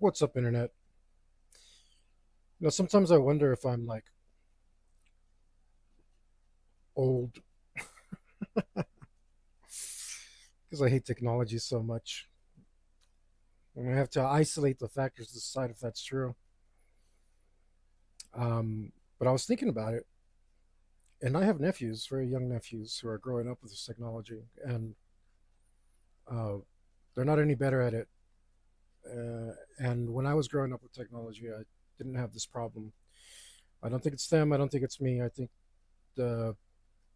What's up, internet? Sometimes I wonder if I'm like old because I hate technology so much. And I have to isolate the factors to decide if that's true. But I was thinking about it, and I have nephews, very young nephews, who are growing up with this technology, and uh, they're not any better at it. And when I was growing up with technology, I didn't have this problem. I don't think it's them. I don't think it's me. I think the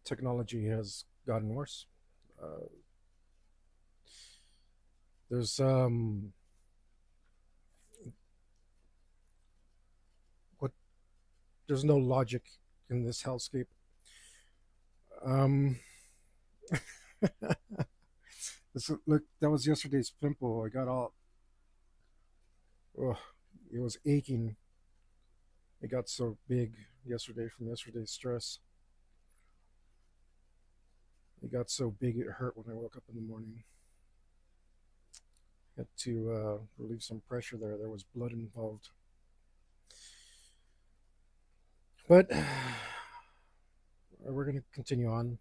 technology has gotten worse. Uh, there's what there's no logic in this hellscape. Um, look, that was yesterday's pimple. I got all, ugh, it was aching. It got so big yesterday from yesterday's stress. It got so big it hurt when I woke up in the morning. Had to relieve some pressure there. There was blood involved. But we're going to continue on.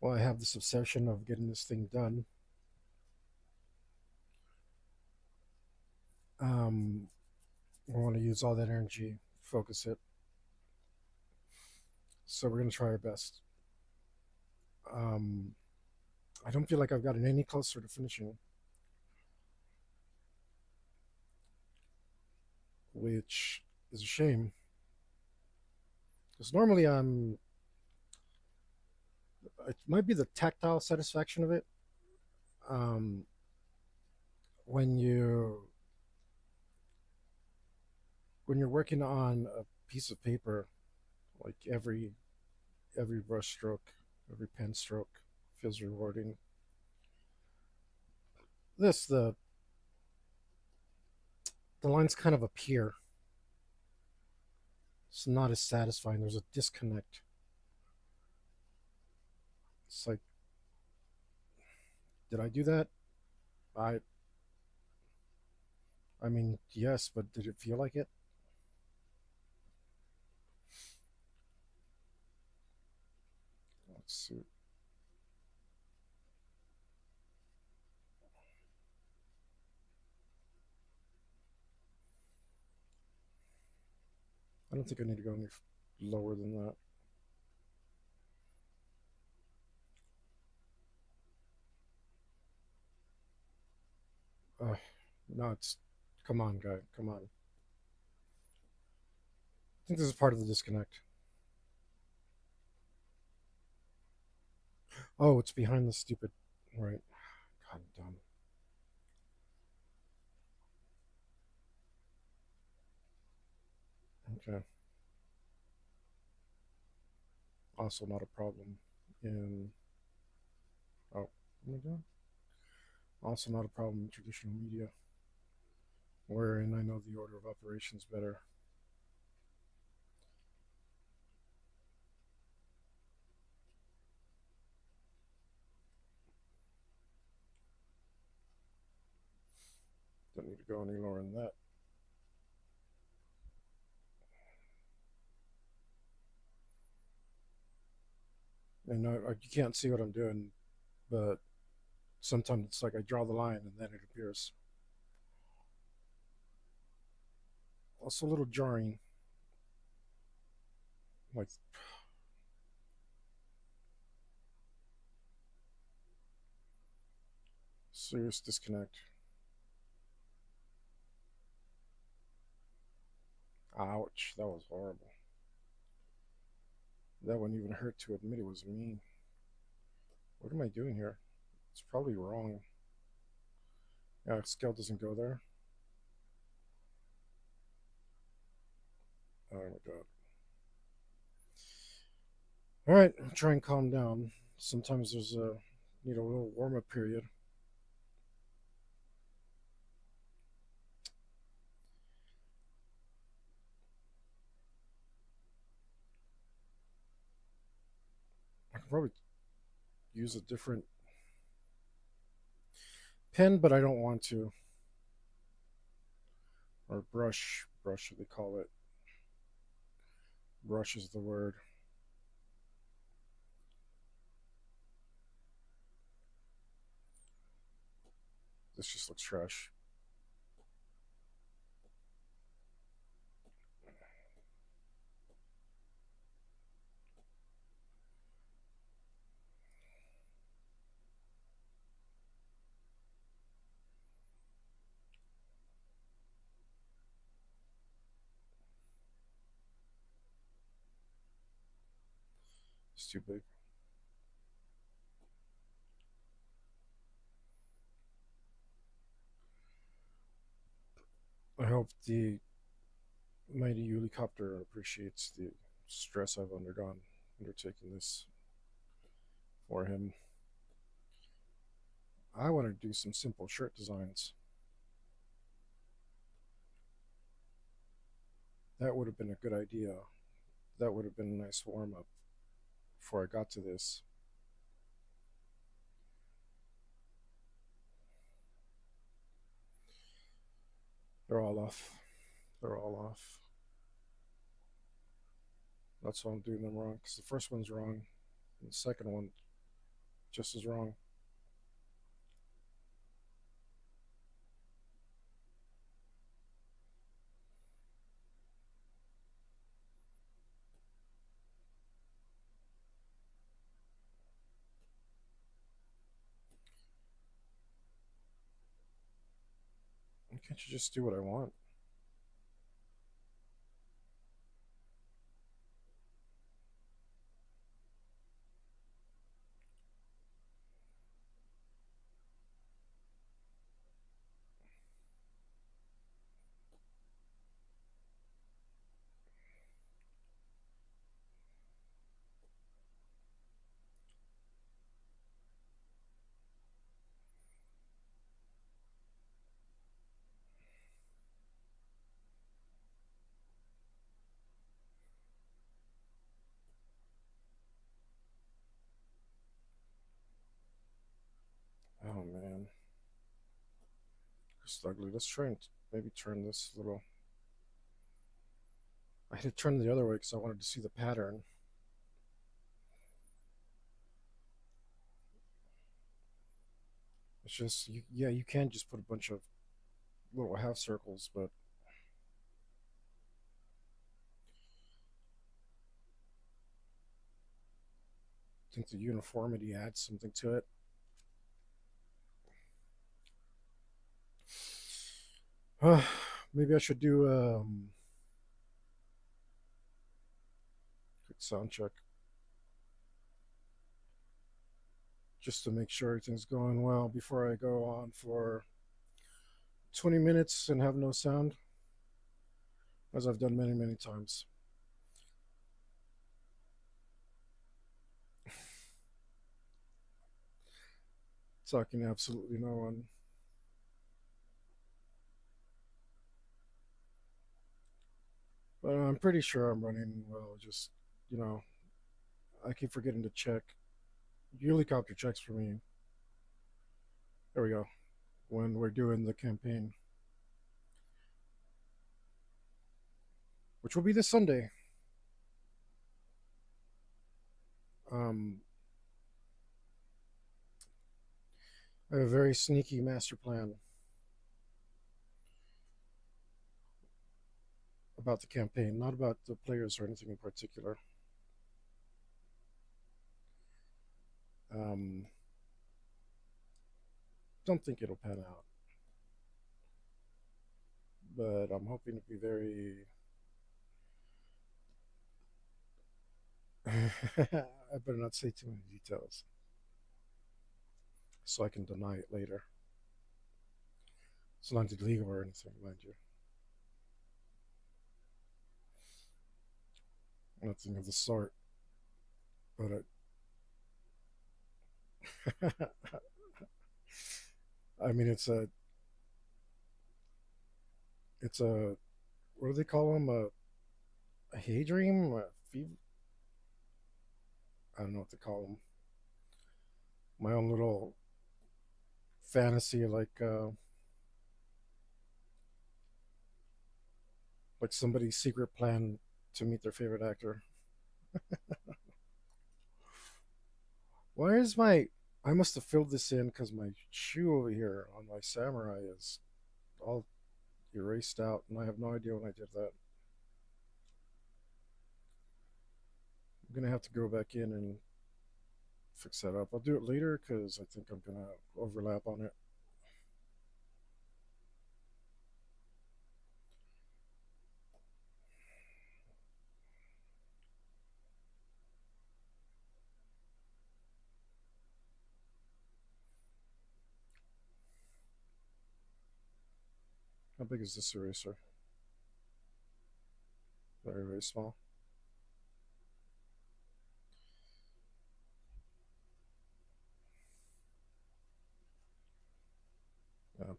Well, I have this obsession of getting this thing done. Um, I want to use all that energy, focus it. So we're going to try our best. Um, I don't feel like I've gotten any closer to finishing, which is a shame. Because normally it might be the tactile satisfaction of it. Um, when you're working on a piece of paper, like every brush stroke, every pen stroke feels rewarding. This the lines kind of appear. It's not as satisfying. There's a disconnect. It's like, did I do that? I I mean, yes, but did it feel like it? Let's see. I don't think I need to go any lower than that. Uh, no, it's come on, guy, come on. I think this is part of the disconnect. Oh, it's behind the stupid. Right. God, I'm dumb. Okay. Also, not a problem in. Oh, what am I doing? Also, not a problem in traditional media, wherein I know the order of operations better. Don't need to go any lower than that. And you can't see what I'm doing, but sometimes it's like I draw the line and then it appears. Also, a little jarring, like serious disconnect. Ouch, that was horrible. That wouldn't even hurt to admit it was me. What am I doing here? It's probably wrong. Yeah, scale doesn't go there. Oh my god. All right, try and calm down. Sometimes there's a need a little warm up period. I can probably use a different pen, but I don't want to. or brush. Brush, they call it. Brush is the word. This just looks trash. It's too big. I hope the mighty helicopter appreciates the stress I've undergone undertaking this for him. I want to do some simple shirt designs. That would have been a good idea. That would have been a nice warm up before I got to this. They're all off. They're all off. That's why I'm doing them wrong. Because the first one's wrong, and the second one just as wrong. Why can't you just do what I want? Oh man, it's ugly. Let's try and maybe turn this a little. I had to turn the other way because I wanted to see the pattern. It's just, yeah, you can just put a bunch of little half circles, but I think the uniformity adds something to it. Maybe I should do quick sound check just to make sure everything's going well before I go on for 20 minutes and have no sound, as I've done many, many times. Talking to absolutely no one. But I'm pretty sure I'm running well. Just, you know, I keep forgetting to check. Helicopter checks for me. There we go. When we're doing the campaign, which will be this Sunday. Um, I have a very sneaky master plan about the campaign, not about the players or anything in particular. Um, don't think it'll pan out, but I'm hoping to be very. I better not say too many details so I can deny it later. It's not illegal or anything, mind you. Nothing of the sort. But I mean, it's a what do they call them? A hay dream? A fever? I don't know what to call them. My own little fantasy, like like somebody's secret plan to meet their favorite actor. Why is my I must have filled this in because my shoe over here on my samurai is all erased out, and I have no idea when I did that. I'm gonna have to go back in and fix that up. I'll do it later because I think I'm gonna overlap on it. How big is this eraser? Very, very small.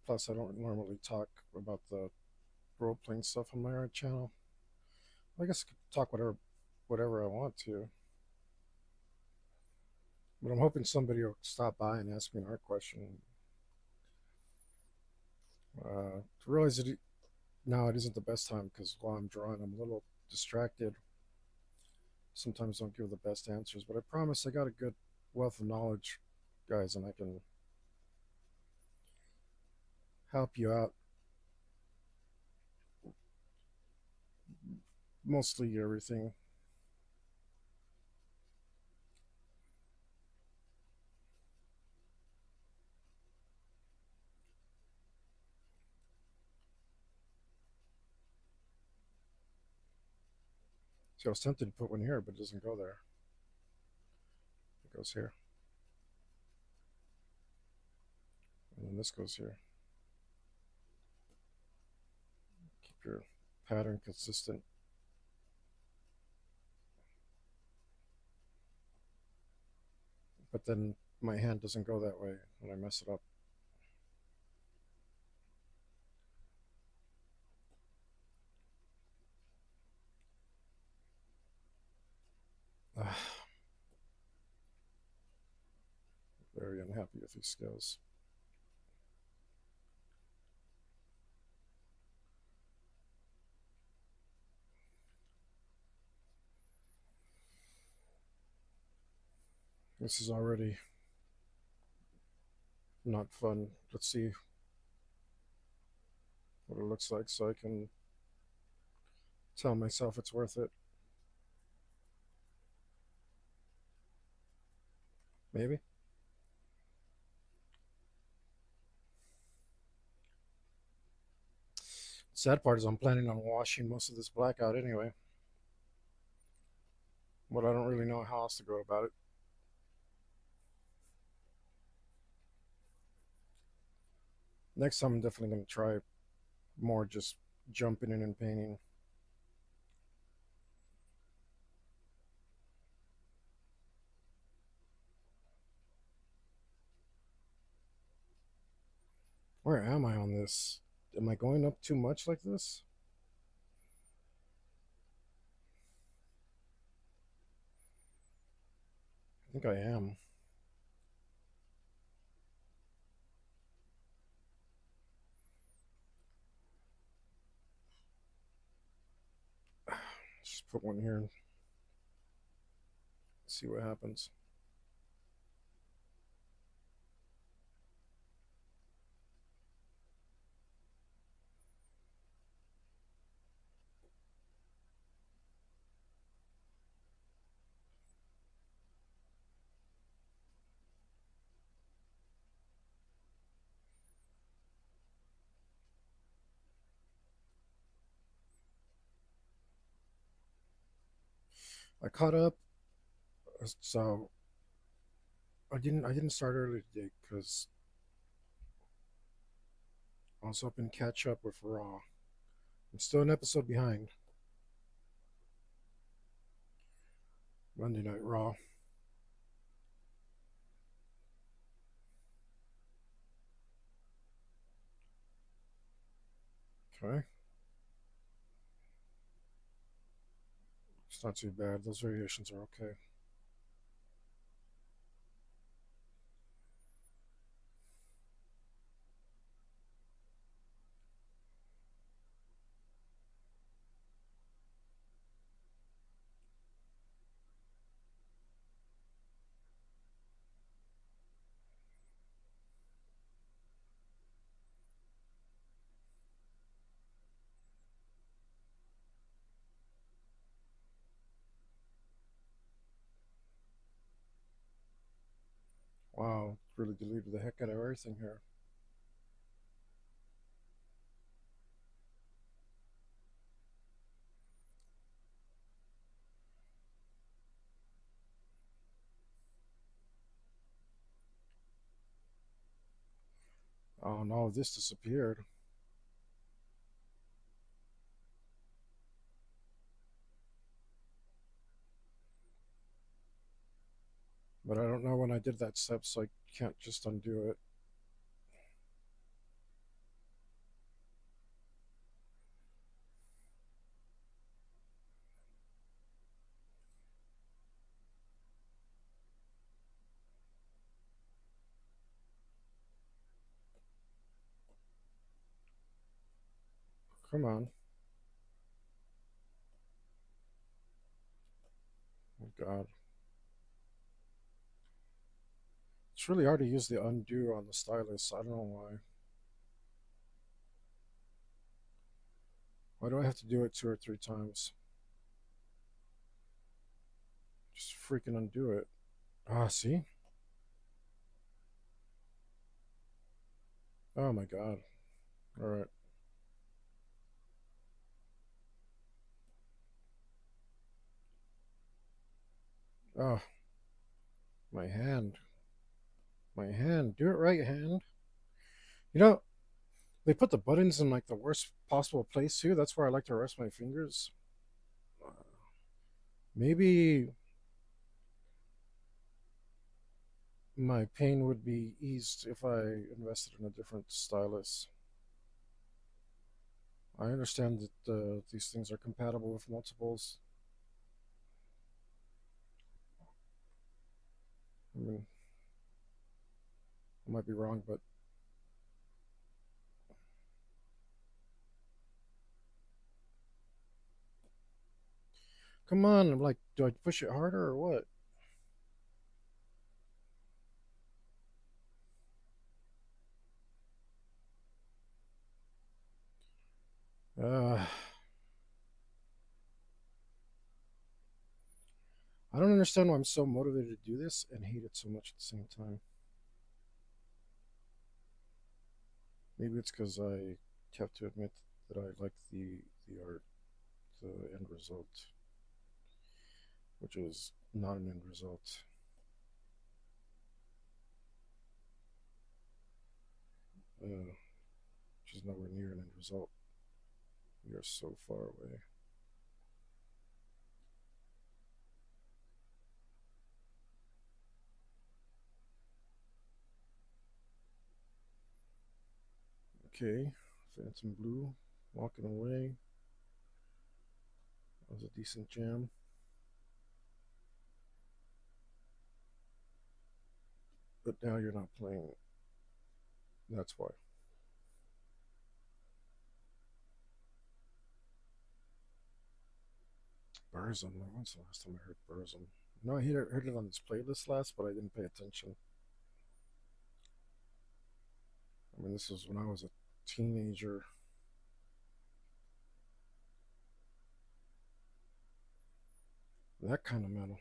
Plus, I don't normally talk about the role playing stuff on my art channel. I guess I could talk whatever I want to, but I'm hoping somebody will stop by and ask me an art question. To realize that now it isn't the best time because while I'm drawing, I'm a little distracted. Sometimes don't give the best answers, but I promise I got a good wealth of knowledge, guys, and I can help you out. Mostly everything. See, I was tempted to put one here, but it doesn't go there. It goes here, and then this goes here. Keep your pattern consistent. But then my hand doesn't go that way when I mess it up. Very unhappy with these skills. This is already not fun. Let's see what it looks like so I can tell myself it's worth it. Maybe. Sad part is I'm planning on washing most of this black out anyway, but I don't really know how else to go about it. Next time I'm definitely going to try more just jumping in and painting. Where am I on this? Am I going up too much like this? I think I am. Just put one here and see what happens. I caught up, so I didn't start early today because I was hoping to catch up with Raw. I'm still an episode behind. Monday Night Raw. Okay, it's not too bad. Those variations are okay. Really deleted the heck out of everything here. Oh no, this disappeared. But I don't know when I did that step, so I can't just undo it. Come on. Oh god. It's really hard to use the undo on the stylus. I don't know why. Why do I have to do it 2 or 3 times? Just freaking undo it. Ah, see? Oh my god. Alright. Oh, my hand. My hand. Do it right, hand. You know, they put the buttons in like the worst possible place too. That's where I like to rest my fingers. Uh, Maybe my pain would be eased if I invested in a different stylus. I understand that these things are compatible with multiples. I mean, I might be wrong, but come on. I'm like, do I push it harder or what? Uh, I don't understand why I'm so motivated to do this and hate it so much at the same time. Maybe it's because I have to admit that I like the art, the end result, which is not an end result, which is nowhere near an end result. We are so far away. Okay, Phantom Blue, walking away. That was a decent jam. But now you're not playing. That's why. Burzum. When's the last time I heard Burzum? No, I heard it on this playlist last, but I didn't pay attention. I mean, this was when I was a teenager. That kind of metal.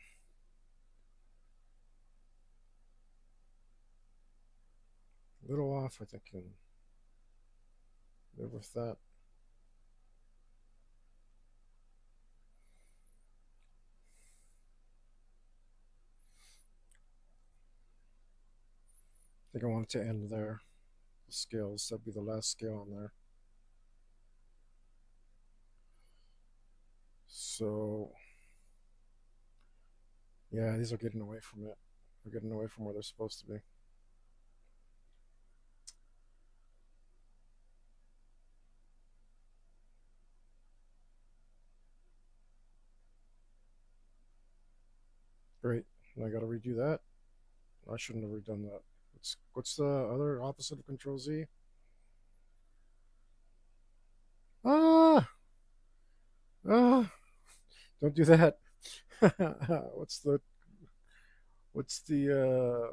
A little off, I think, can live with that. I think I want it to end there. The scales, that'd be the last scale on there. So, yeah, these are getting away from it. They're getting away from where they're supposed to be. Great. And I got to redo that. I shouldn't have redone that. What's the other opposite of Control Z? Ah, ah! Don't do that. what's the what's the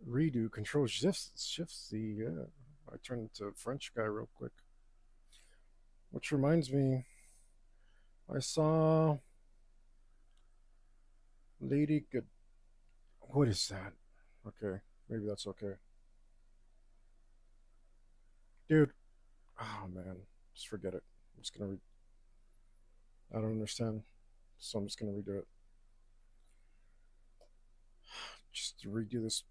redo? Control shifts the. I turned into French guy real quick. Which reminds me, I saw Lady Good. What is that? Okay, maybe that's okay. Dude, oh man, just forget it. I'm just gonna. I don't understand, so I'm just gonna redo it. Just to redo this.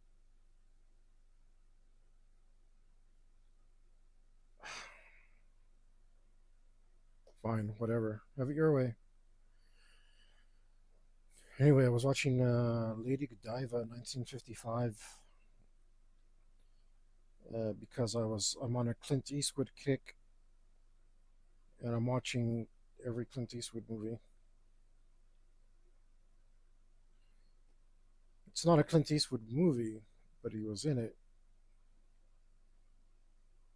Fine, whatever. Have it your way. Anyway, I was watching Lady Godiva 1955 because I'm on a Clint Eastwood kick and I'm watching every Clint Eastwood movie. It's not a Clint Eastwood movie, but he was in it.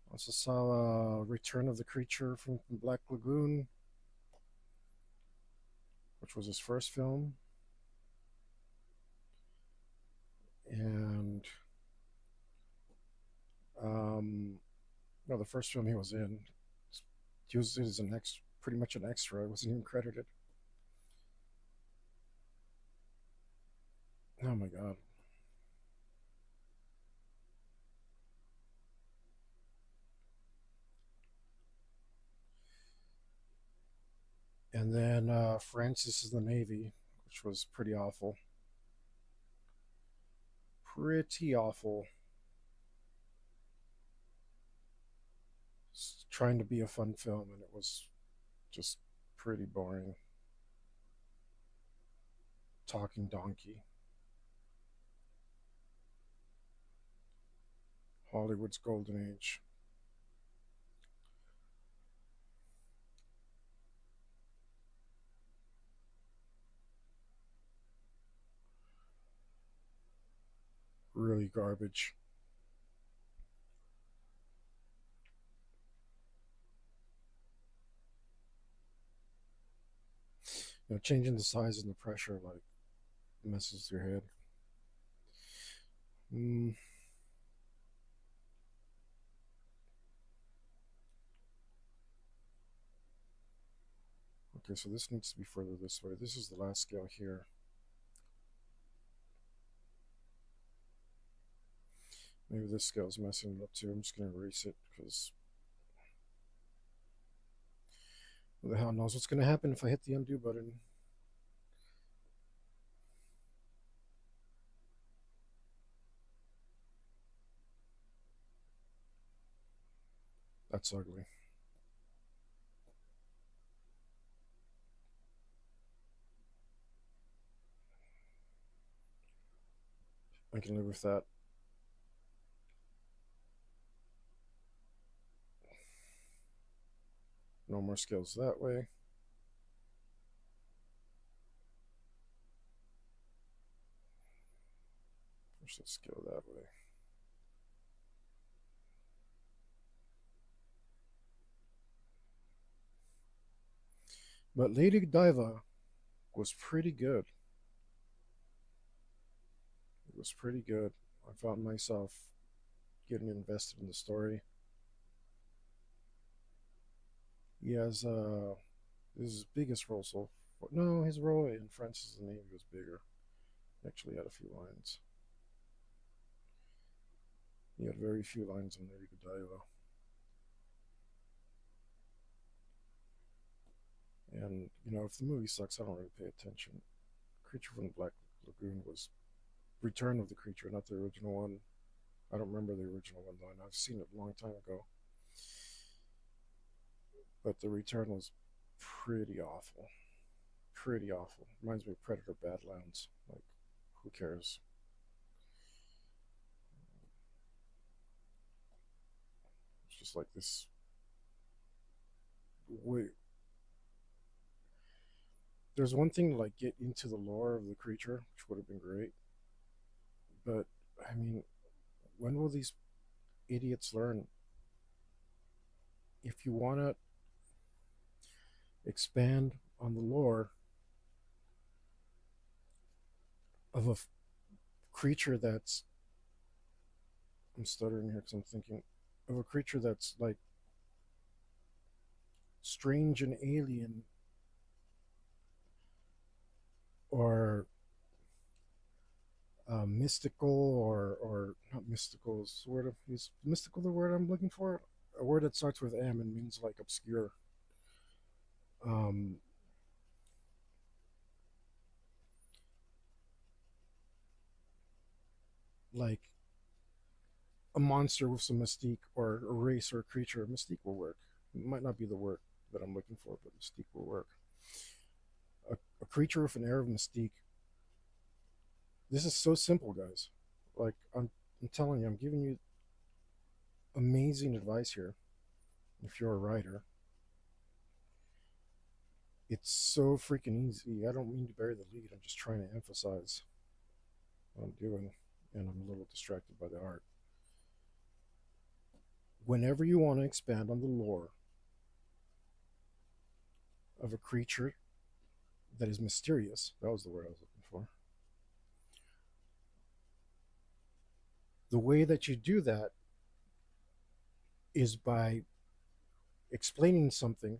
I also saw Return of the Creature from Black Lagoon, which was his first film, and um, no, the first film he was in. He was as an extra, pretty much an extra. He wasn't even credited. Oh my god! And then Francis is the Navy, which was pretty awful. Pretty awful. Trying to be a fun film, and it was just pretty boring. Talking donkey. Hollywood's golden age. Really garbage. Changing the size and the pressure like messes with your head. Mm, okay, so this needs to be further this way. This is the last scale here. Maybe this scale's messing it up too. I'm just gonna erase it because who the hell knows what's gonna happen if I hit the undo button. That's ugly. I can live with that. No more scales that way. Push that scale that way. But Lady Godiva was pretty good. It was pretty good. I found myself getting invested in the story. He has his biggest role so far. No, his role in Francis the Navy was bigger. He actually had a few lines. He had very few lines in Lady Godiva. And, if the movie sucks, I don't really pay attention. Creature from the Black Lagoon was Return of the Creature, not the original one. I don't remember the original one though, and I've seen it a long time ago. But the Return was pretty awful. Pretty awful. Reminds me of Predator Badlands. Like, who cares? It's just like this. Wait, there's one thing to like get into the lore of the creature, which would have been great. But I mean, when will these idiots learn? If you want to expand on the lore of a creature that's, I'm stuttering here because I'm thinking of a creature that's like strange and alien, or mystical or not mystical is the word is mystical the word I'm looking for? A word that starts with M and means like obscure. Um, like a monster with some mystique, or a race or a creature. Mystique will work. It might not be the word that I'm looking for, but mystique will work. A creature with an air of mystique. This is so simple, guys. Like I'm telling you, I'm giving you amazing advice here. If you're a writer, it's so freaking easy. I don't mean to bury the lead. I'm just trying to emphasize what I'm doing, and I'm a little distracted by the art. Whenever you want to expand on the lore of a creature that is mysterious, that was the word I was looking for. The way that you do that is by explaining something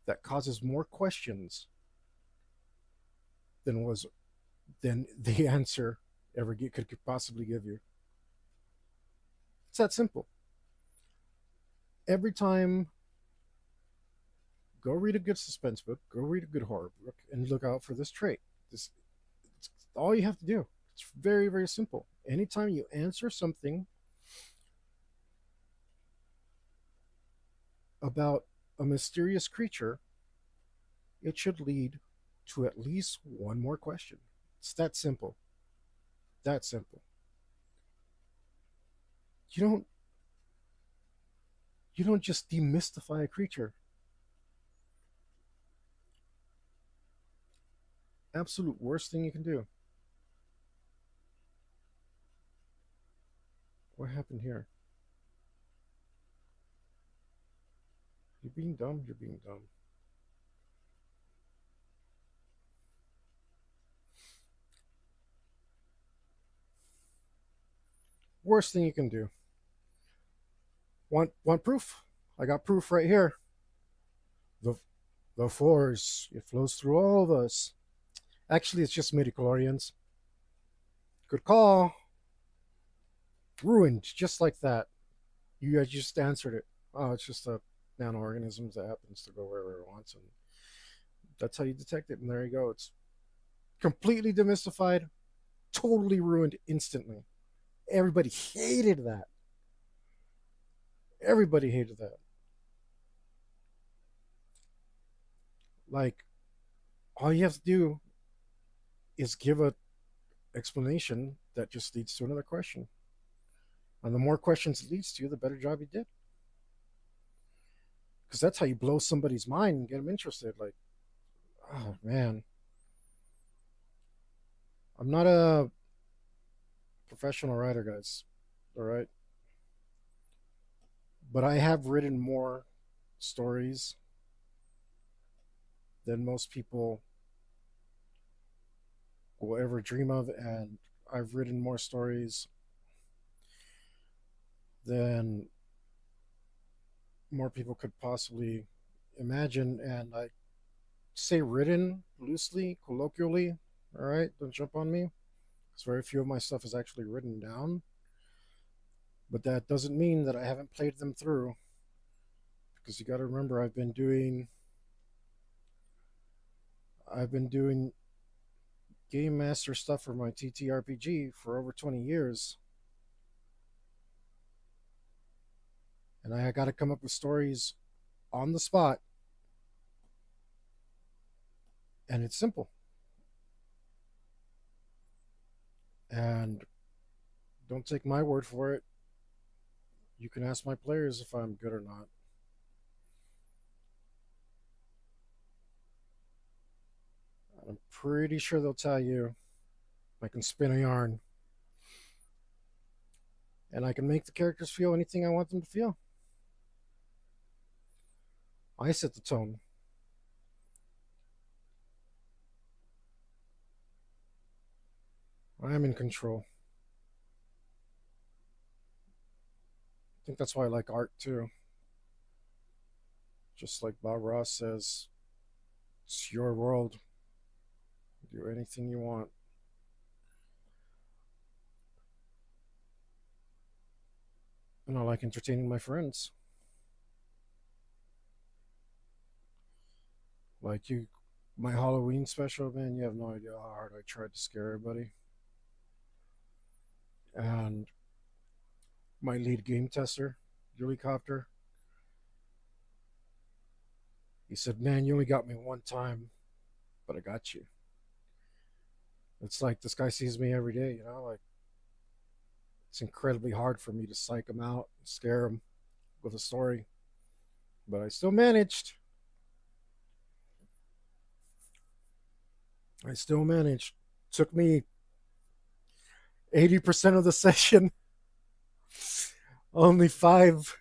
that causes more questions than was than the answer could possibly give you. It's that simple. Every time, go read a good suspense book, go read a good horror book, and look out for this trait. This it's all you have to do. It's very, very simple. Anytime you answer something about a mysterious creature, it should lead to at least one more question. It's that simple. That simple. You don't you don't just demystify a creature. Absolute worst thing you can do. What happened here? You're being dumb. You're being dumb. Worst thing you can do. Want proof? I got proof right here. The the force, it flows through all of us. Actually, it's just midichlorians. Good call. Ruined, just like that. You guys just answered it. Oh, it's just a nanoorganism that happens to go wherever it wants, and that's how you detect it. And there you go. It's completely demystified, totally ruined instantly. Everybody hated that. Everybody hated that. Like, all you have to do is give a explanation that just leads to another question. And the more questions it leads to, the better job you did. Because that's how you blow somebody's mind and get them interested. Like, oh man, I'm not a professional writer, guys. All right, but I have written more stories than most people will ever dream of, and I've written more stories than more people could possibly imagine. And I say written loosely, colloquially. All right, don't jump on me. Because very few of my stuff is actually written down. But that doesn't mean that I haven't played them through. Because you got to remember, I've been doing game master stuff for my TTRPG for over 20 years, and I got to come up with stories on the spot, and it's simple. And don't take my word for it. You can ask my players if I'm good or not. I'm pretty sure they'll tell you I can spin a yarn, and I can make the characters feel anything I want them to feel. I set the tone. I am in control. I think that's why I like art too. Just like Bob Ross says, it's your world. Do anything you want. And I like entertaining my friends. Like you, my Halloween special, man, you have no idea how hard I tried to scare everybody. And my lead game tester, Julie Copter, he said, "Man, you only got me one time, but I got you." It's like this guy sees me every day, you know, like it's incredibly hard for me to psych him out, scare him with a story, but I still managed. I still managed. Took me 80% of the session, only five,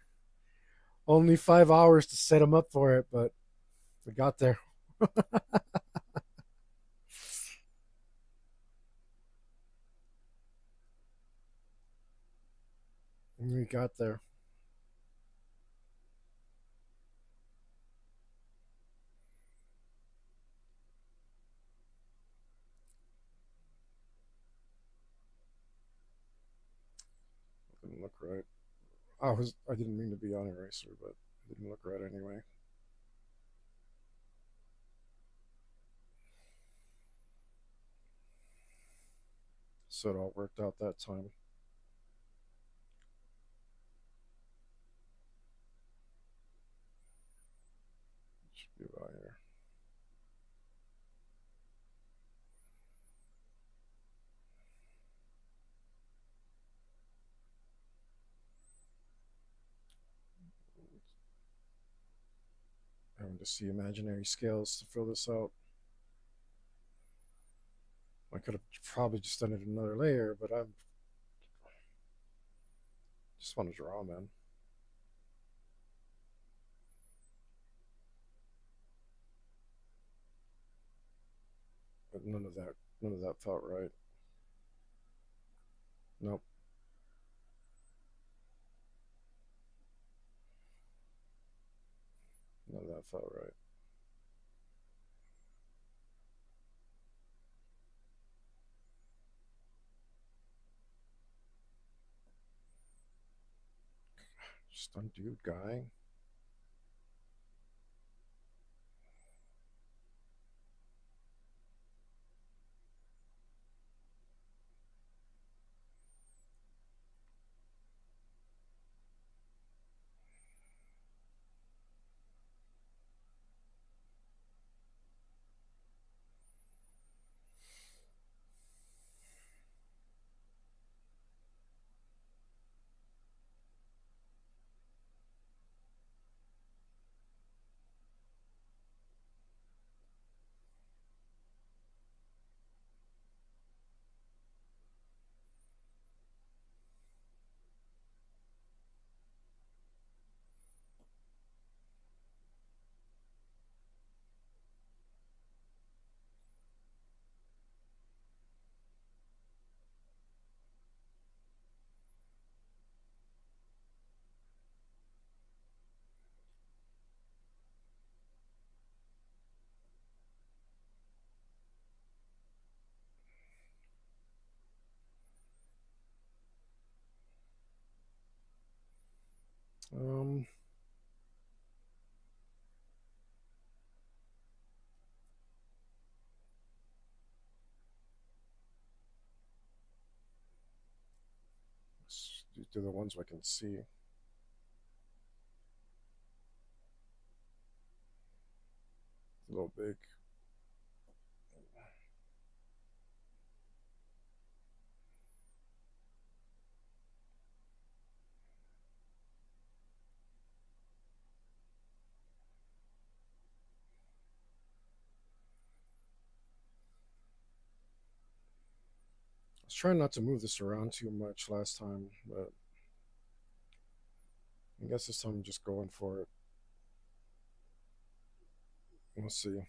only 5 hours to set him up for it, but we got there. We got there. Didn't look right. I didn't mean to be on eraser, but it didn't look right anyway. So it all worked out that time. Should be about here. Having to see imaginary scales to fill this out. I could have probably just done it in another layer, but I just want to draw, man. But none of that felt right. Nope, none of that felt right. Just undo guy. Um, let's do the ones I can see. A little big. I was trying not to move this around too much last time, but I guess this time I'm just going for it. We'll see.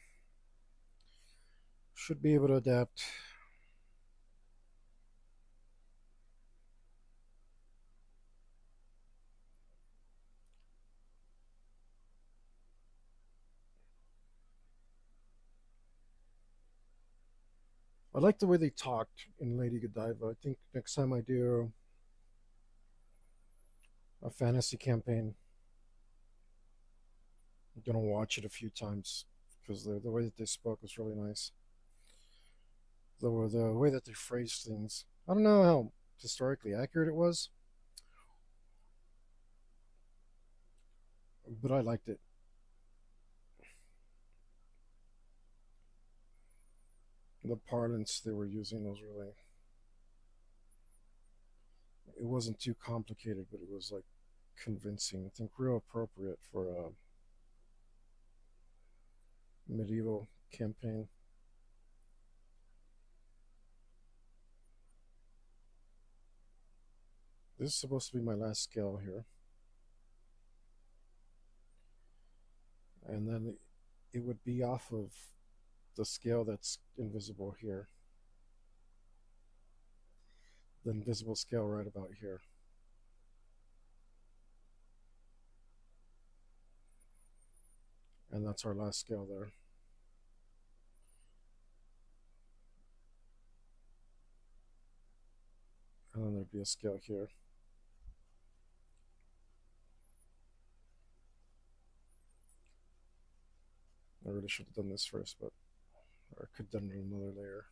Should be able to adapt. I like the way they talked in Lady Godiva. I think next time a fantasy campaign. I'm gonna watch it a few times because the way that they spoke was really nice. The way that they phrased things. I don't know how historically accurate it was, but I liked it. The parlance they were using was really. It wasn't too complicated, but it was like convincing. I think real appropriate for a medieval campaign. This is supposed to be my last scale here, and then it would be off of the scale that's invisible here, the invisible scale right about here, and that's our last scale there. And then there'd be a scale here. I really should have done this first, but or I could have done it in another layer.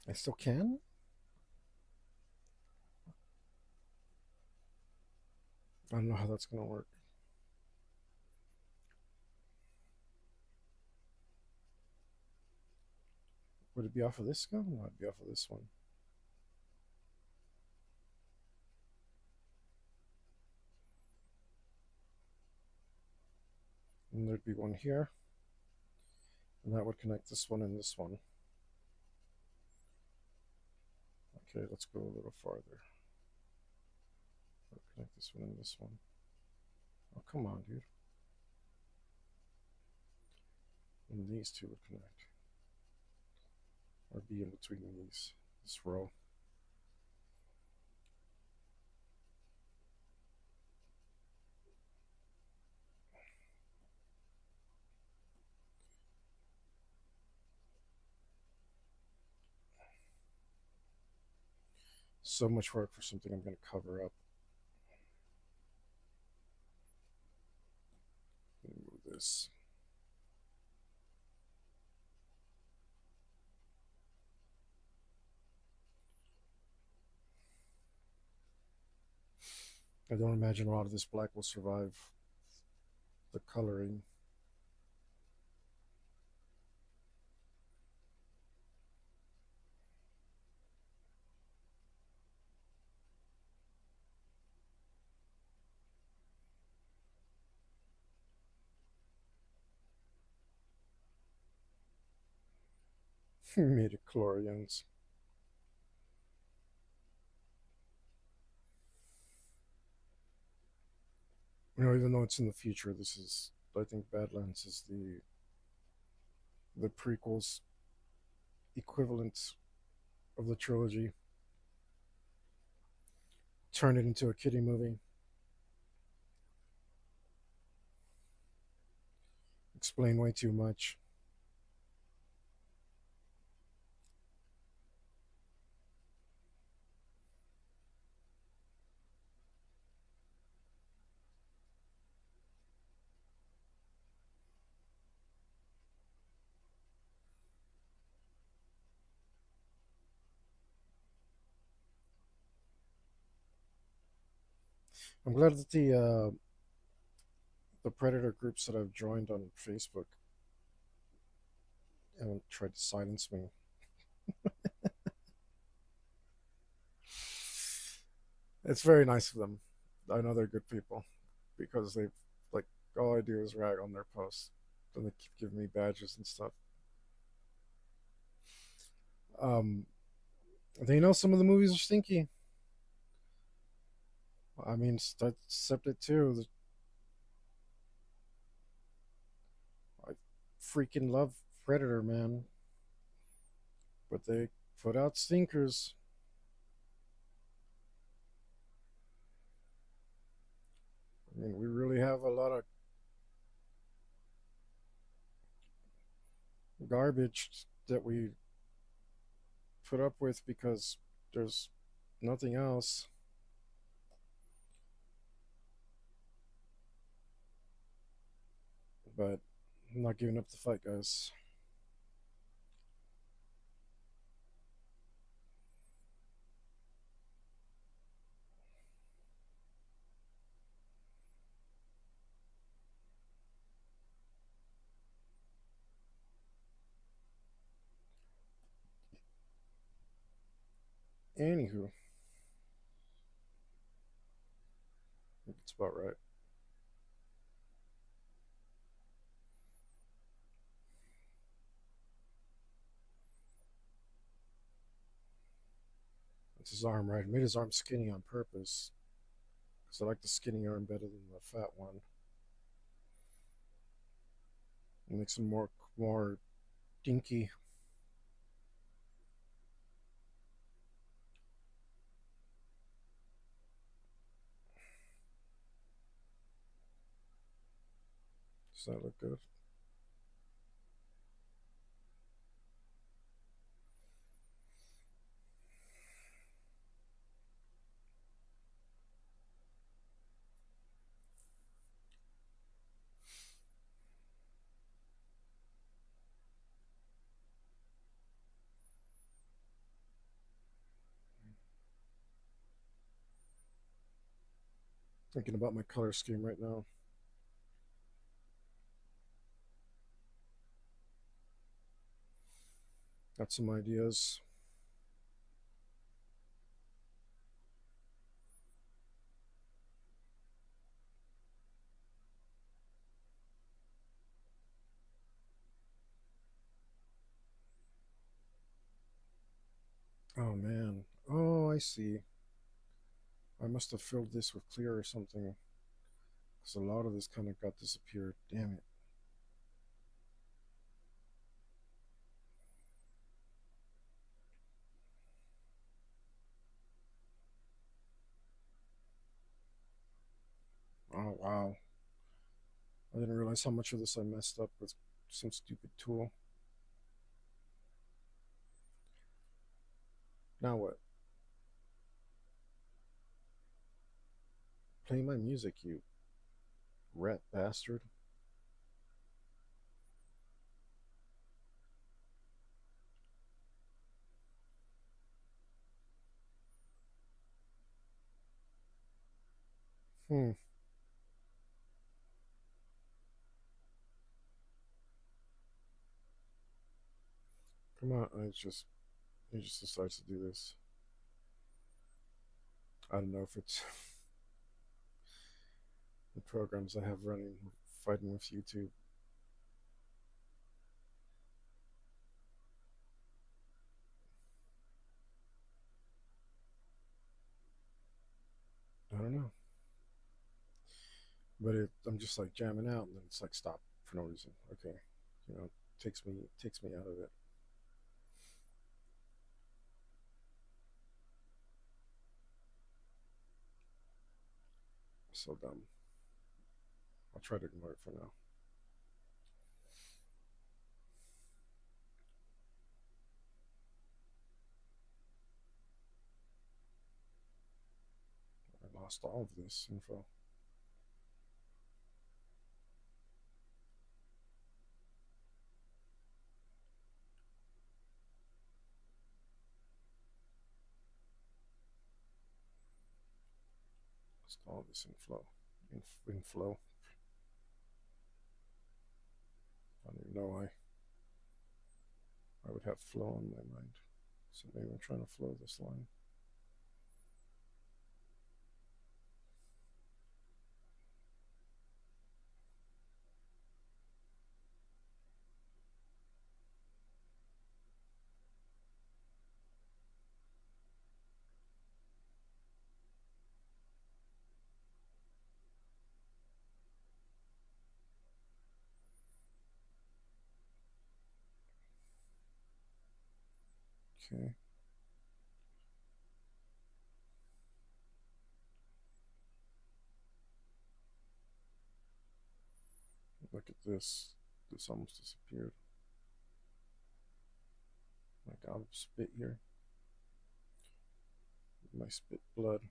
I still can. I don't know how that's gonna work. Would it be off of this scale? No, it'd be off of this one. And there'd be one here, and that would connect this one and this one. Okay, let's go a little farther. Connect this one and this one. Oh, come on, dude. And these two would connect. Or be in between this row. So much work for something I'm going to cover up. Move this. I don't imagine a lot of this black will survive the coloring. Midichlorians. Even though it's in the future, this is, I think Badlands is the prequels equivalent of the trilogy. Turn it into a kiddie movie. Explain way too much. I'm glad that the predator groups that I've joined on Facebook haven't tried to silence me. It's very nice of them. I know they're good people because they've like all I do is rag on their posts, and they keep giving me badges and stuff. Um, they know some of the movies are stinky. I mean, accept it too. I freaking love Predator, man, but they put out stinkers. I mean, we really have a lot of garbage that we put up with because there's nothing else. but I'm not giving up the fight, guys. Anywho, that's about right. It's his arm, right? I made his arm skinny on purpose because I like the skinny arm better than the fat one. It makes him more dinky. Does that look good? Thinking about my color scheme right now. Got some ideas. Oh man. Oh, I see. I must have filled this with clear or something because a lot of this kind of got disappeared. Damn it. Oh wow. I didn't realize how much of this I messed up with some stupid tool. Now what? Play my music, you rat bastard. Hmm. Come on. He just decides to do this. I don't know if it's the programs I have running fighting with YouTube. I don't know. But I'm just like jamming out, and then it's like stop for no reason. Okay, takes me out of it. So dumb. I'll try to ignore it for now. I lost all of this info. Lost all of this inflow. Inflow. I don't even know why I would have flow on my mind. So maybe I'm trying to flow this line. Okay. Look at this. This almost disappeared. Like I'll spit here. My spit blood.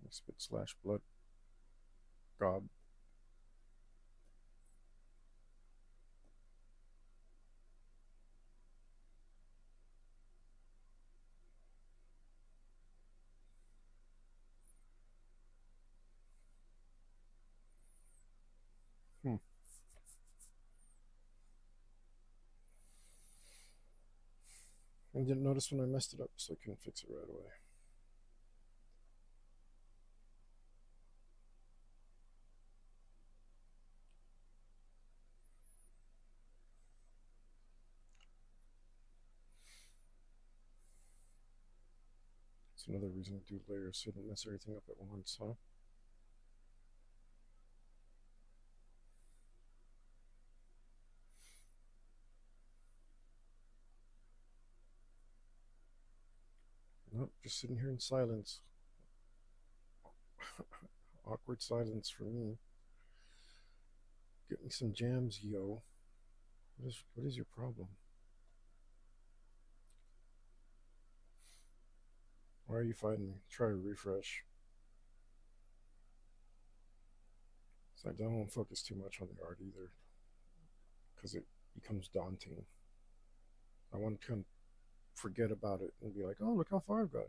My spit slash blood gob. I didn't notice when I messed it up, so I couldn't fix it right away. It's another reason to do layers so you don't mess everything up at once, huh? Nope, just sitting here in silence. Awkward silence for me. Get me some jams, yo. What is your problem? Why are you fighting me? Try to refresh. So I don't want to focus too much on the art either, because it becomes daunting. I want to kind of forget about it and be like, oh, look how far I've gotten.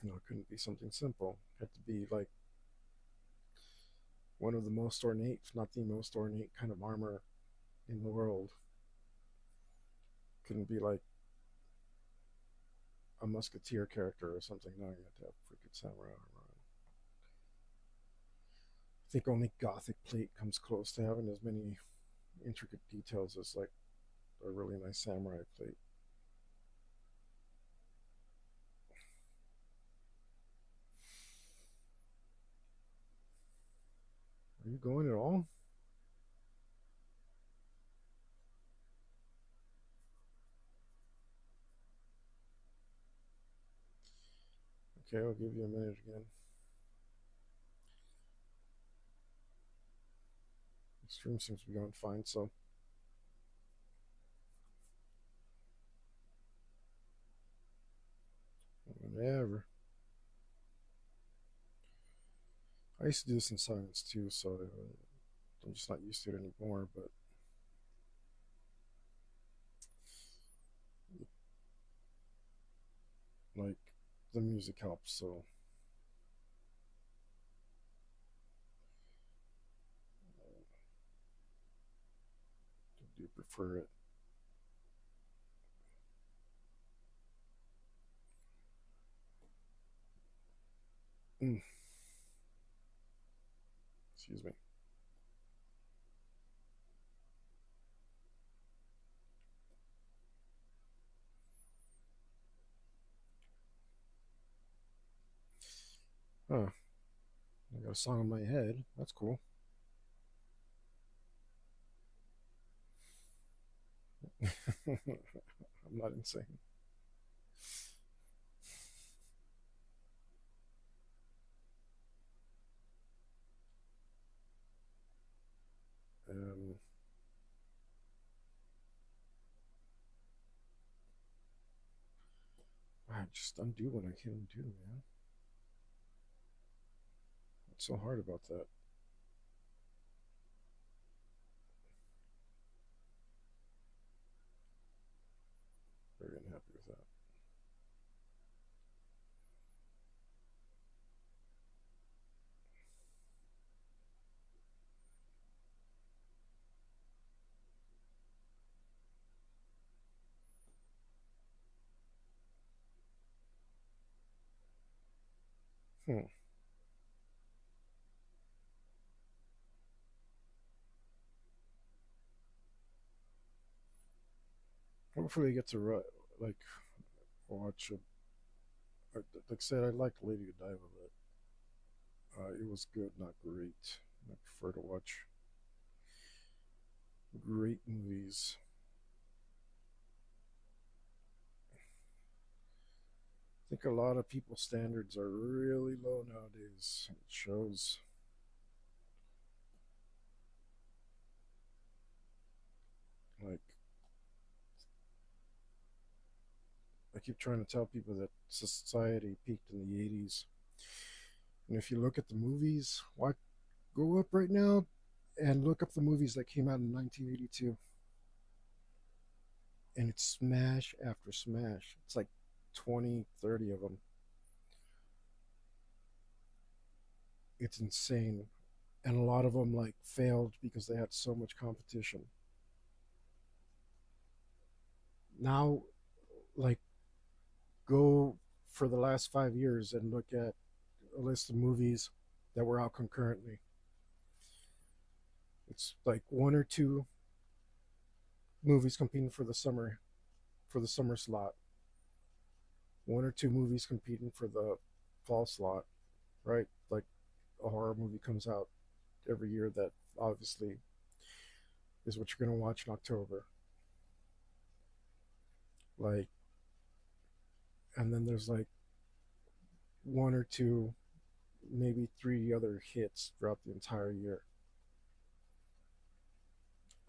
It couldn't be something simple. It had to be like one of the most ornate, if not the most ornate kind of armor in the world. Couldn't be like a musketeer character or something. No, you had to have freaking samurai armor on. I think only Gothic plate comes close to having as many intricate details as like a really nice samurai plate. Are you going at all? Okay, I'll give you a minute again. The stream seems to be going fine, so whatever. I used to do this in silence too, so I'm just not used to it anymore. But like the music helps, so I do prefer it. Mm, excuse me. Huh. I got a song in my head. That's cool. I'm not insane. Um, I just undo what I can undo, man. What's so hard about that? Very unhappy with that. Hmm. Hopefully, I get to like watch a. Like I said, I liked Lady Godiva, but it was good, not great. I prefer to watch great movies. I think a lot of people's standards are really low nowadays. It shows. Like I keep trying to tell people that society peaked in the '80s, and if you look at the movies, why go up right now and look up the movies that came out in 1982, and it's smash after smash. It's like 20, 30 of them. It's insane. and a lot of them like failed because they had so much competition. Now, like, go for the last 5 years and look at a list of movies that were out concurrently. It's like one or two movies competing for the summer slot, one or two movies competing for the fall slot, right? Like a horror movie comes out every year that obviously is what you're going to watch in October. Like, and then there's like one or two, maybe three other hits throughout the entire year.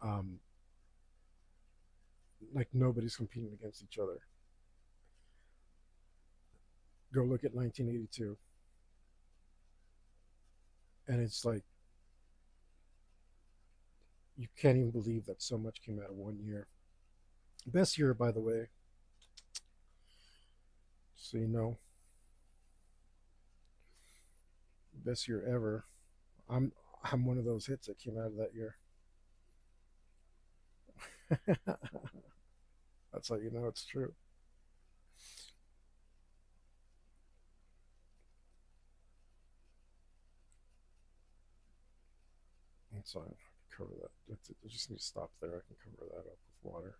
Um, like nobody's competing against each other. Go look at 1982, and it's like you can't even believe that so much came out of one year. Best year, by the way, so you know, best year ever. I'm I'm one of those hits that came out of that year. That's how you know it's true. So I can cover that. I just need to stop there. I can cover that up with water.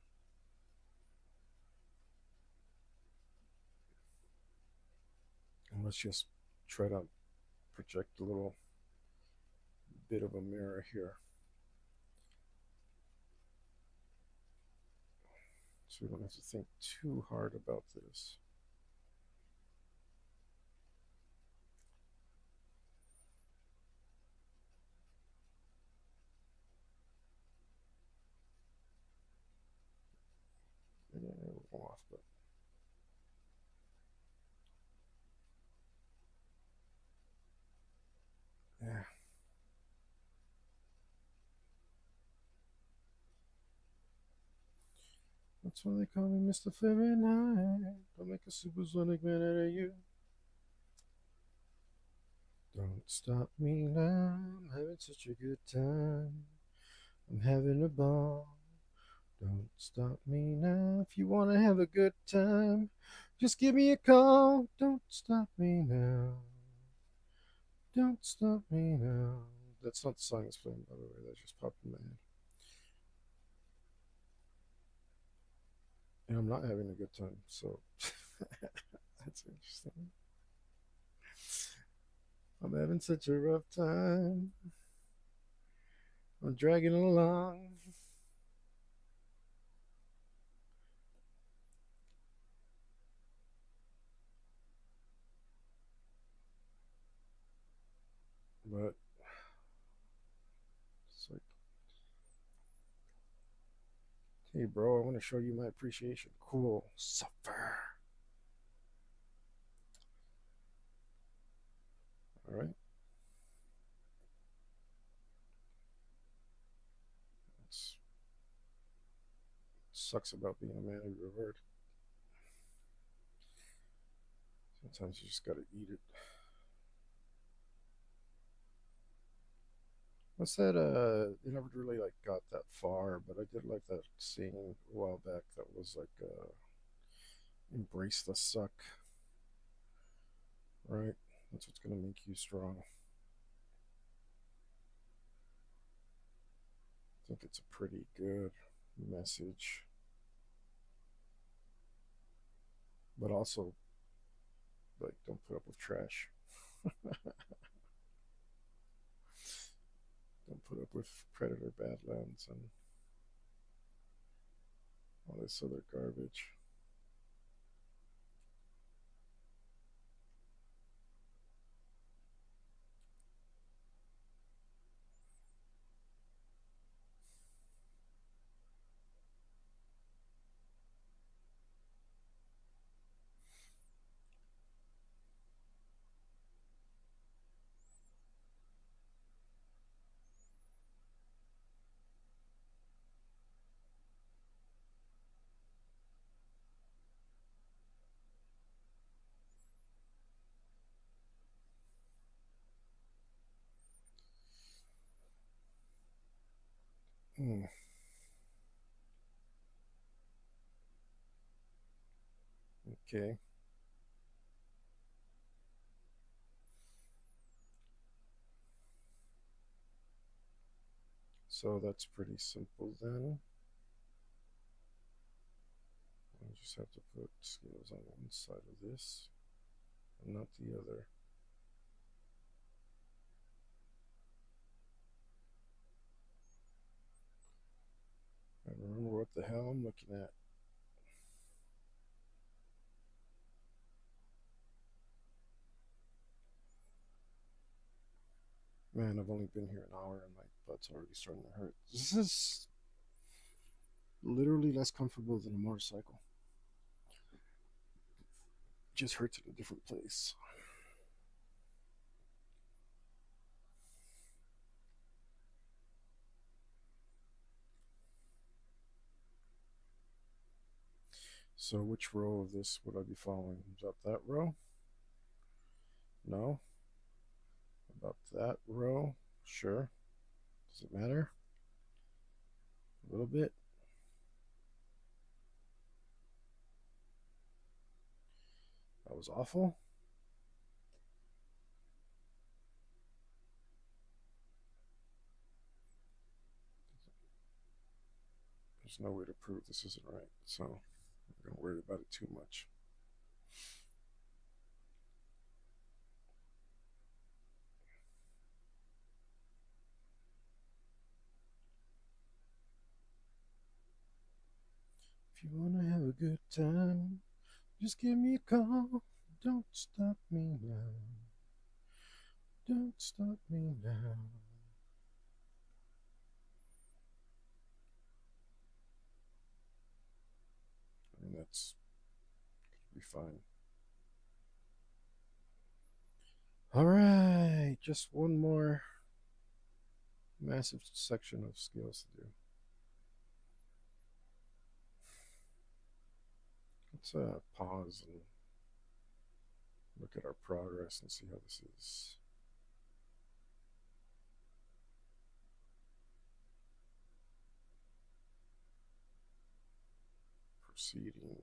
And let's just try to project a little bit of a mirror here, so we don't have to think too hard about this. Yeah, we'll go off, but yeah. That's why they call me Mr. Fahrenheit. Don't make a supersonic man out of you. Don't stop me now. I'm having such a good time. I'm having a ball. Don't stop me now. If you want to have a good time, just give me a call. Don't stop me now. Don't stop me now. That's not the song that's playing, by the way. That just popped in my head. And I'm not having a good time, so that's interesting. I'm having such a rough time. I'm dragging along. But it's like, hey, bro, I want to show you my appreciation. Cool. Suffer. All right. That's sucks about being a man of your word. Sometimes you just got to eat it. What's that? It never really like got that far, but I did like that scene a while back that was like, embrace the suck, right? That's what's gonna make you strong. I think it's a pretty good message, but also like don't put up with trash. Don't put up with predator badlands and all this other garbage. Hmm. Okay, so that's pretty simple then. I just have to put scales on one side of this and not the other. I remember what the hell I'm looking at. Man, I've only been here an hour and my butt's already starting to hurt. This is literally less comfortable than a motorcycle. Just hurts in a different place. So, which row of this would I be following? Is that that row? No. About that row? Sure. Does it matter? A little bit. That was awful. There's no way to prove this isn't right, so I'm gonna worry about it too much. If you wanna have a good time, just give me a call. Don't stop me now. Don't stop me now. And that's be fine. All right, just one more massive section of skills to do. Let's pause and look at our progress and see how this is proceeding.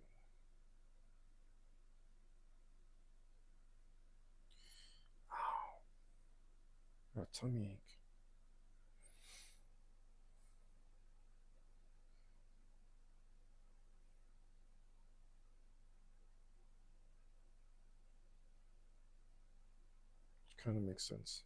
Ow, a tummy ache. Which kind of makes sense.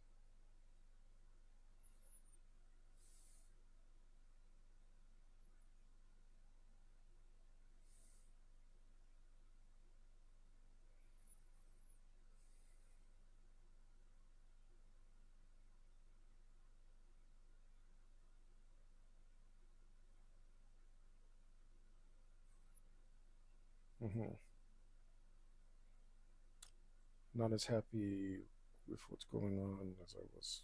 Mm-hmm. Not as happy with what's going on as I was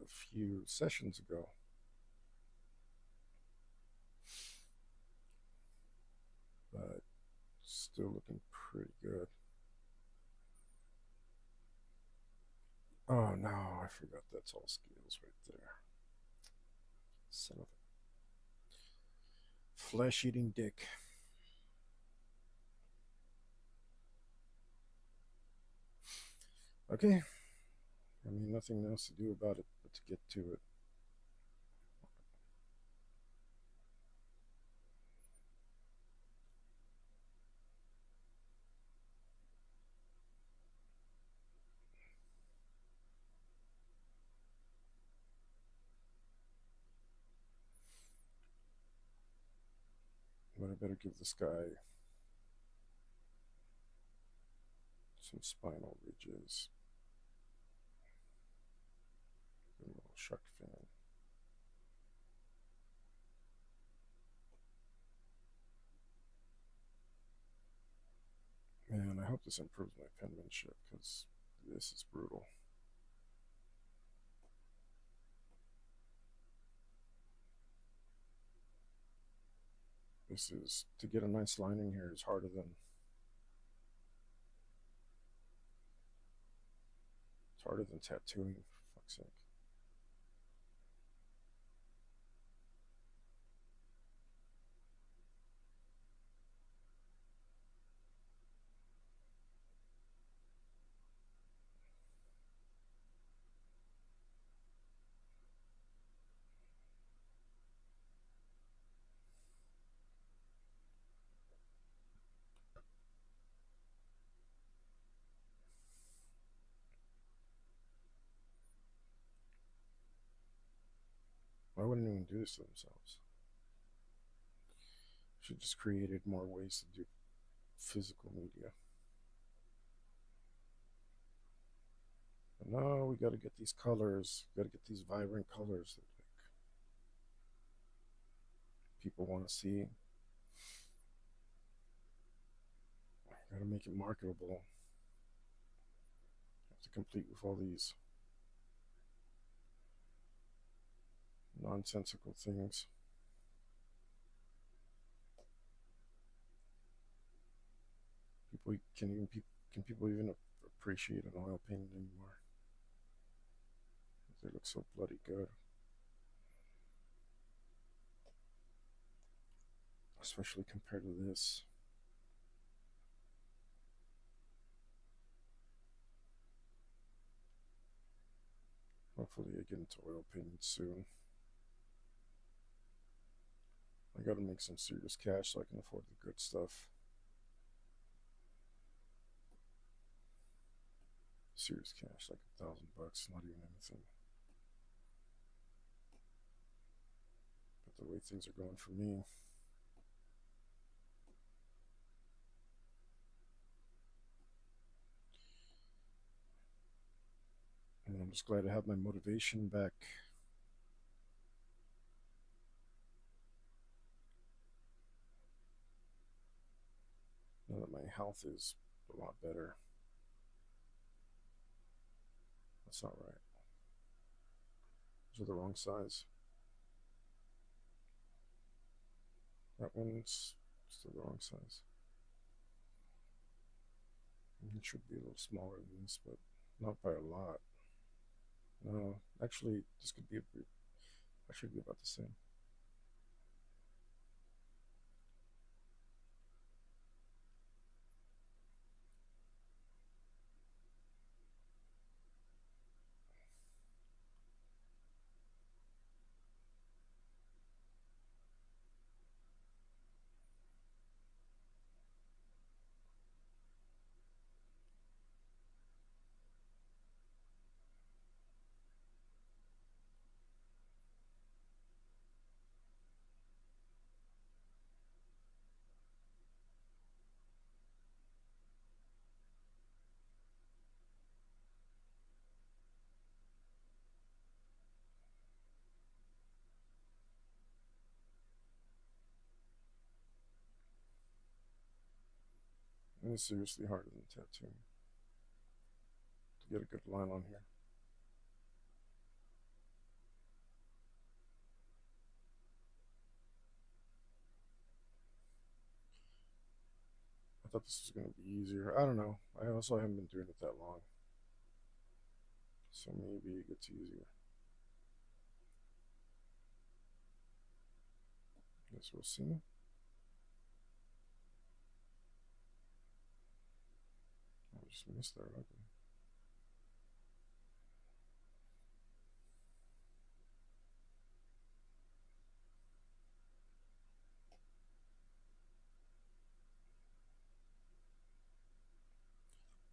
a few sessions ago, but still looking pretty good. Oh no, I forgot that's all scales right there. Son of a flesh eating dick. Okay, I mean, nothing else to do about it but to get to it. But I better give this guy some spinal ridges. A little shark fin. Man, I hope this improves my penmanship because this is brutal. This is to get a nice lining here is harder than it's harder than tattooing. For fuck's sake. even do this to themselves. Should just created more ways to do physical media. But no, we got to get these colors. Got to get these vibrant colors that like, people want to see. Got to make it marketable. Have to compete with all these nonsensical things. People can people even appreciate an oil painting anymore? They look so bloody good, especially compared to this. Hopefully, I get into oil painting soon. I gotta make some serious cash so I can afford the good stuff. Serious cash, like $1,000, not even anything. But the way things are going for me, and I'm just glad to have my motivation back. Now that my health is a lot better. That's not right. Those are the wrong size. That one's still the wrong size. It should be a little smaller than this, but not by a lot. No, actually, this could be actually be about the same. And it's seriously harder than tattooing to get a good line on here. I thought this was going to be easier. I don't know. I also haven't been doing it that long, so maybe it gets easier. Guess we'll see. I just missed that ugly.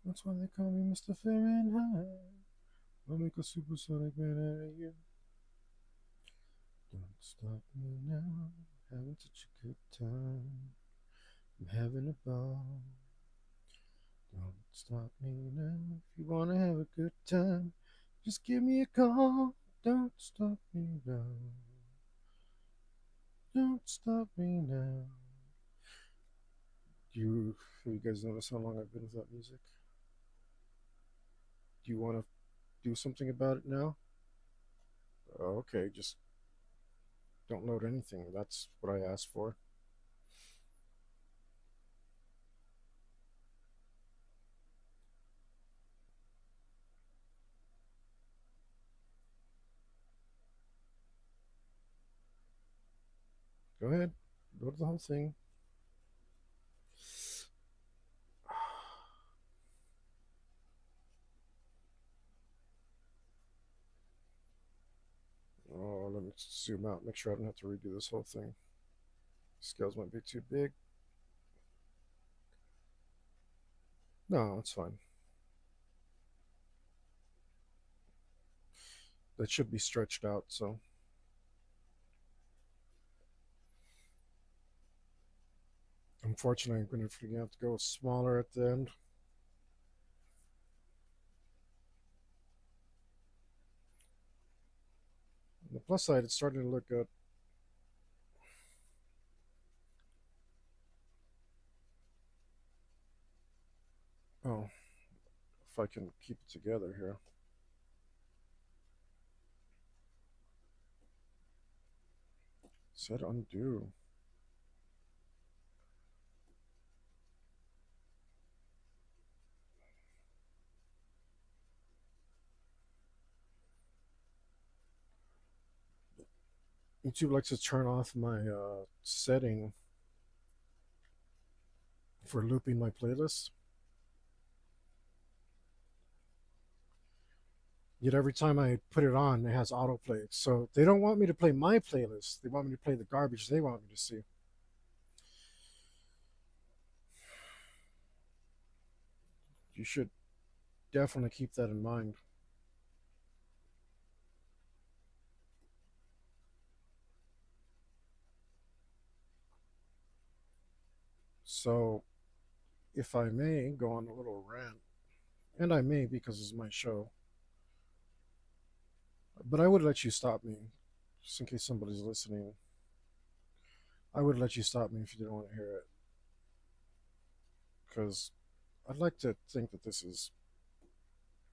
That's why they call me Mr. Fahrenheit. I'll make a supersonic man out of you. Don't stop me now. Having such a good time. I'm having a ball. Don't stop me now. If you wanna have a good time, just give me a call. Don't stop me now. Don't stop me now. Have you guys notice how long I've been without music? Do you want to do something about it now? Okay, just don't load anything. That's what I asked for. Go ahead, load the whole thing. Oh, let me zoom out. Make sure I don't have to redo this whole thing. Scales might be too big. No, it's fine. That should be stretched out. So Unfortunately, I'm going to have to go smaller at the end. On the plus side, it's starting to look good. Oh, if I can keep it together here. Set undo. YouTube likes to turn off my setting for looping my playlist. Yet every time I put it on, it has autoplay. So they don't want me to play my playlist. They want me to play the garbage they want me to see. You should definitely keep that in mind. So, if I may go on a little rant, and I may because it's my show, but I would let you stop me, just in case somebody's listening. I would let you stop me if you didn't want to hear it, because I'd like to think that this is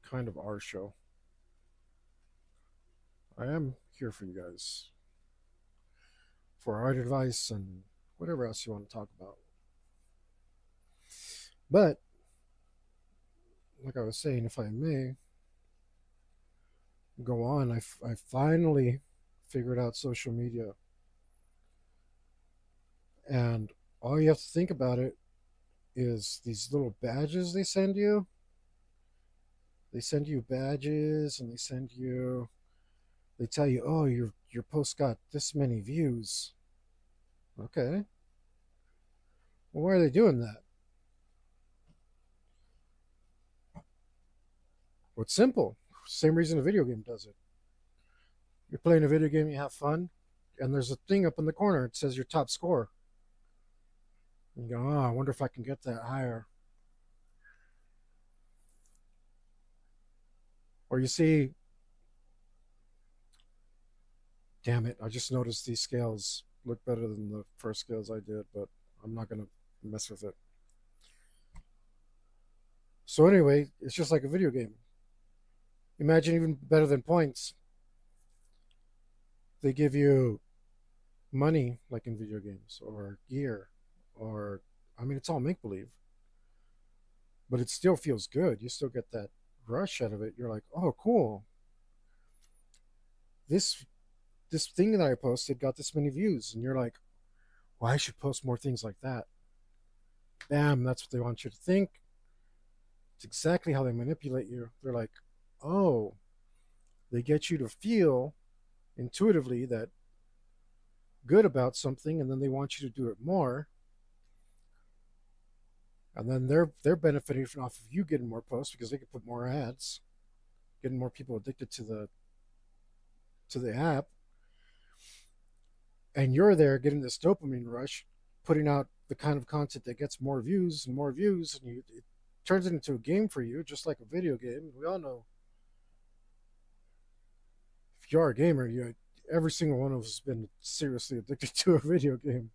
kind of our show. I am here for you guys for art advice and whatever else you want to talk about. But, like I was saying, if I may go on, I finally figured out social media. And all you have to think about it is these little badges they send you. They send you badges and they tell you, oh, your post got this many views. Okay. Well, why are they doing that? Well, it's simple. Same reason a video game does it. You're playing a video game, you have fun, and there's a thing up in the corner. It says your top score. You go, oh, I wonder if I can get that higher. Or you see, damn it, I just noticed these scales look better than the first scales I did, but I'm not going to mess with it. So, anyway, it's just like a video game. Imagine even better than points. They give you money, like in video games, or gear, or, I mean, it's all make believe, but it still feels good. You still get that rush out of it. You're like, oh, cool. This this thing that I posted got this many views, and you're like, well, I should post more things like that. Bam, that's what they want you to think. It's exactly how they manipulate you. They're like, oh, they get you to feel intuitively that good about something, and then they want you to do it more, and then they're benefiting off of you getting more posts because they can put more ads, getting more people addicted to the app, and you're there getting this dopamine rush, putting out the kind of content that gets more views and more views, and it turns it into a game for you, just like a video game. We all know if you are a gamer, you every single one of us has been seriously addicted to a video game.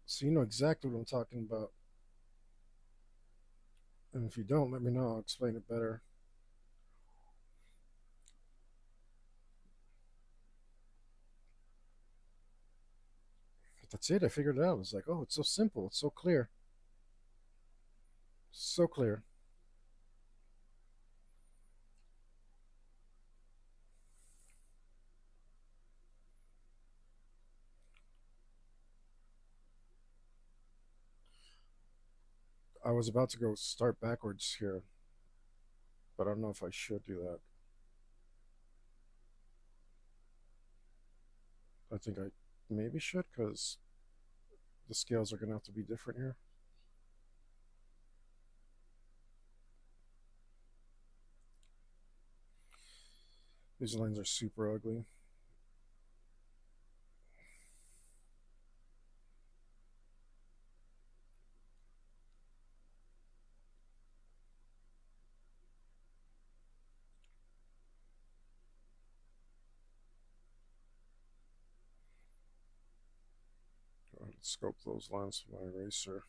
So you know exactly what I'm talking about. And if you don't, let me know. I'll explain it better. But that's it. I figured it out. It's like, oh, it's so simple. It's so clear. So clear. I was about to go start backwards here, but I don't know if I should do that. I think I maybe should because the scales are going to have to be different here. These lines are super ugly. Scope those lines with my eraser.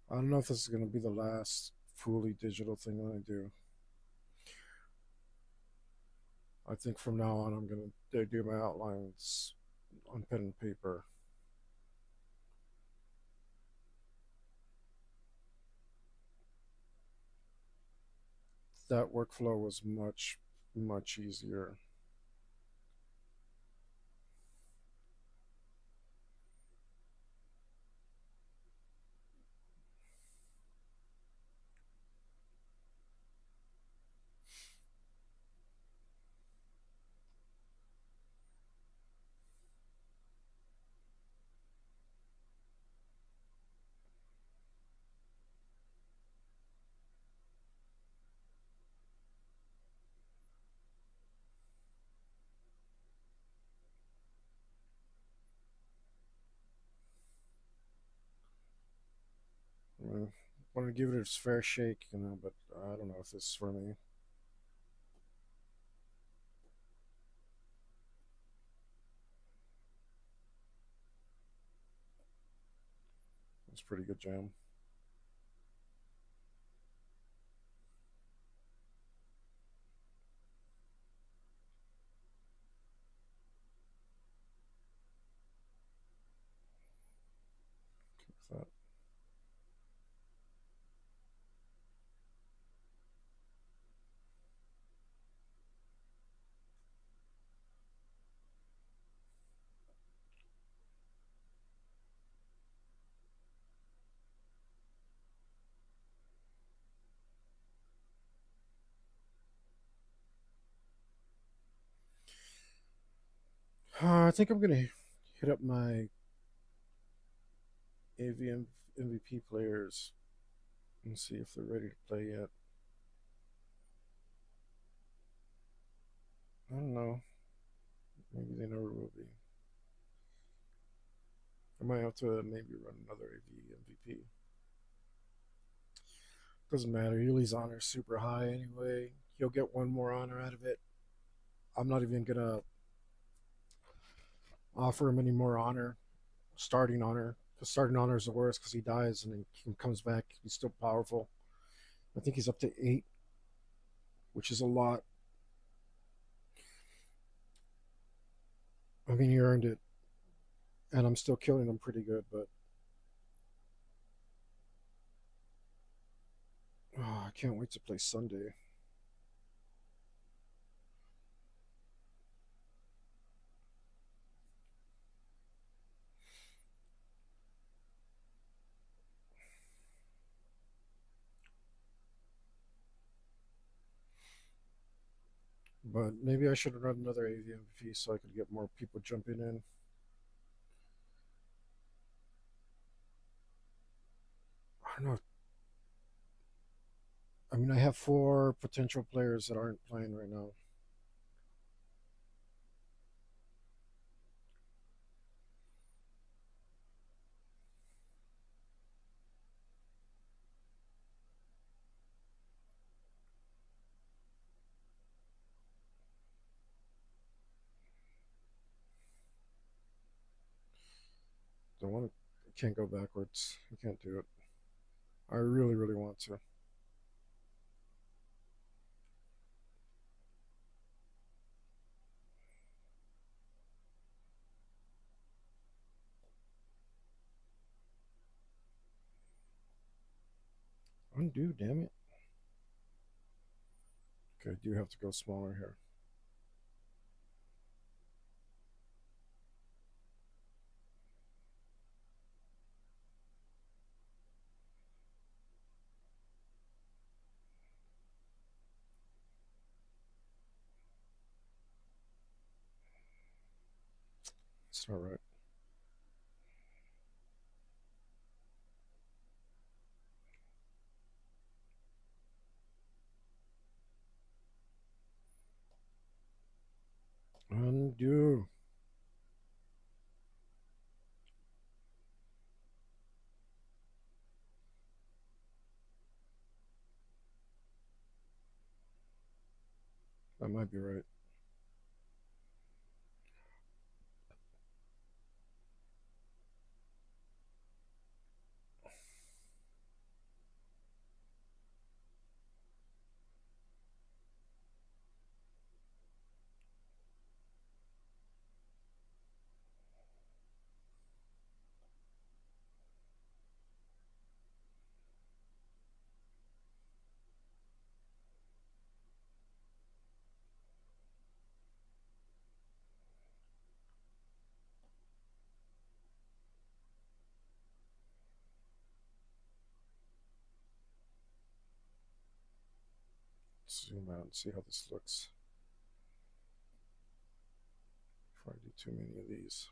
I don't know if this is going to be the last fully digital thing that I do. I think from now on I'm going to do my outlines on pen and paper. That workflow was much easier. I want to give it its fair shake, but I don't know if this is for me. It's pretty good jam. That. I think I'm gonna hit up my AV MVP players and see if they're ready to play yet. I don't know. Maybe they never will be. I might have to maybe run another AV MVP. Doesn't matter. Yuli's honor is super high anyway. He'll get one more honor out of it. I'm not even gonna offer him any more honor, starting honor. The starting honor is the worst because he dies and then he comes back. He's still powerful. I think he's up to 8, which is a lot. I mean, he earned it, and I'm still killing him pretty good. But I can't wait to play Sunday. But maybe I should run another AV MVP so I could get more people jumping in. I don't know. I mean, I have 4 potential players that aren't playing right now. Don't want to. I can't go backwards. I can't do it. I really want to. Undo, damn it. Okay, I do have to go smaller here. It's not right. That might be right. Zoom out and see how this looks before I do too many of these.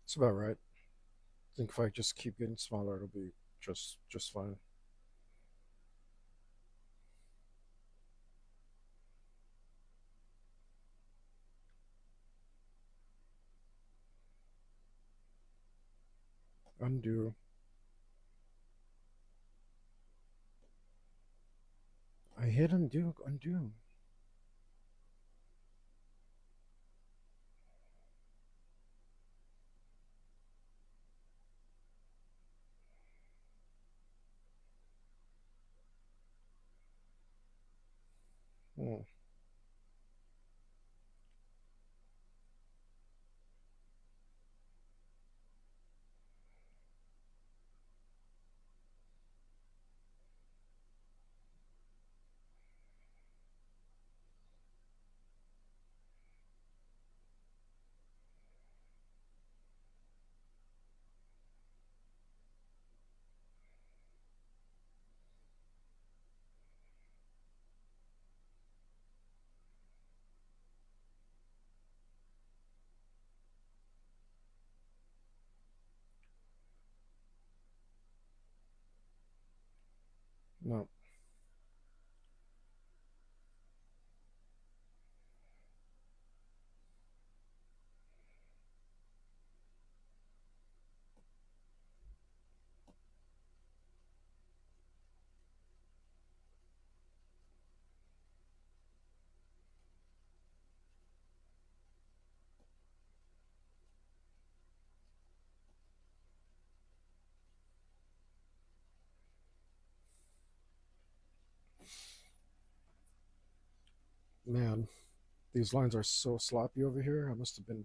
It's about right. I think if I just keep getting smaller, it'll be just fine. Undo. I hit undo. Undo. Hmm. No. Man, these lines are so sloppy over here. I must have been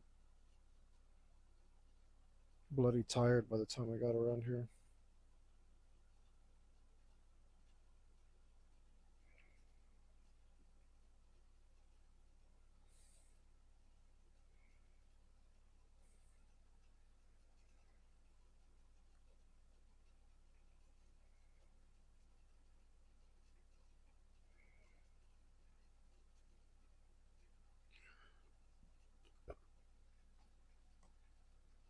bloody tired by the time I got around here.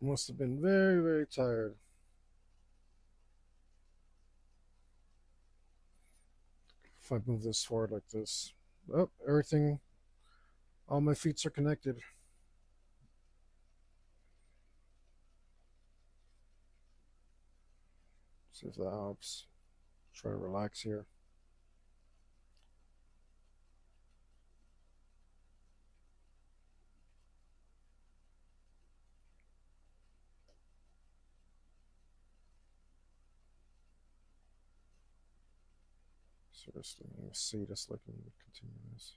Must have been very tired. If I move this forward like this. Oh, everything, all my feet are connected. See if that helps. Try to relax here. Seriously, let me see this like in continue this.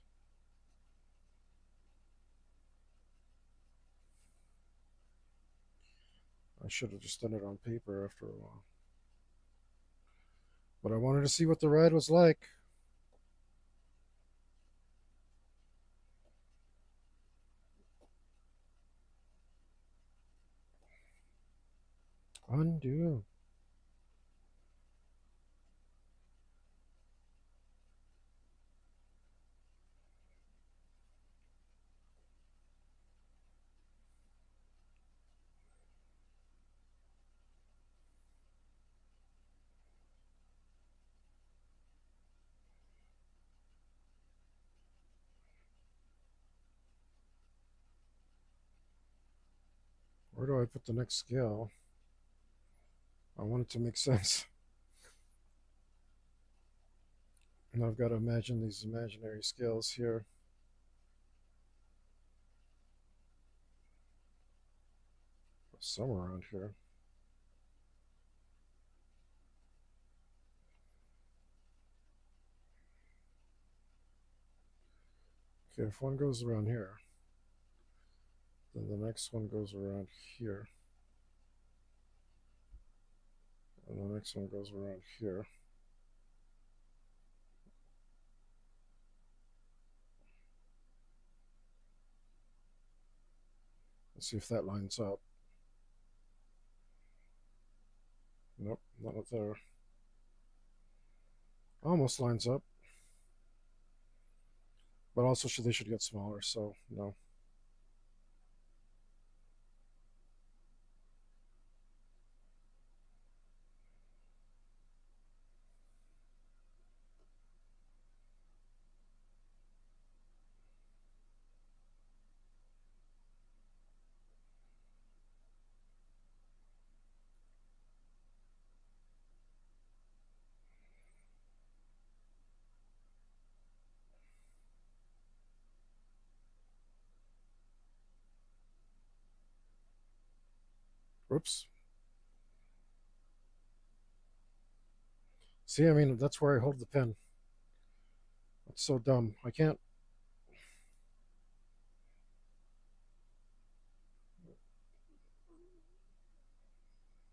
I should have just done it on paper after a while. But I wanted to see what the ride was like. Undo. Where do I put the next scale? I want it to make sense. And I've got to imagine these imaginary scales here. Somewhere around here. Okay, if one goes around here, then the next one goes around here. And the next one goes around here. Let's see if that lines up. Nope, not there. Almost lines up. But also they should get smaller, so no. Whoops. See, I mean, that's where I hold the pen. That's so dumb. I can't.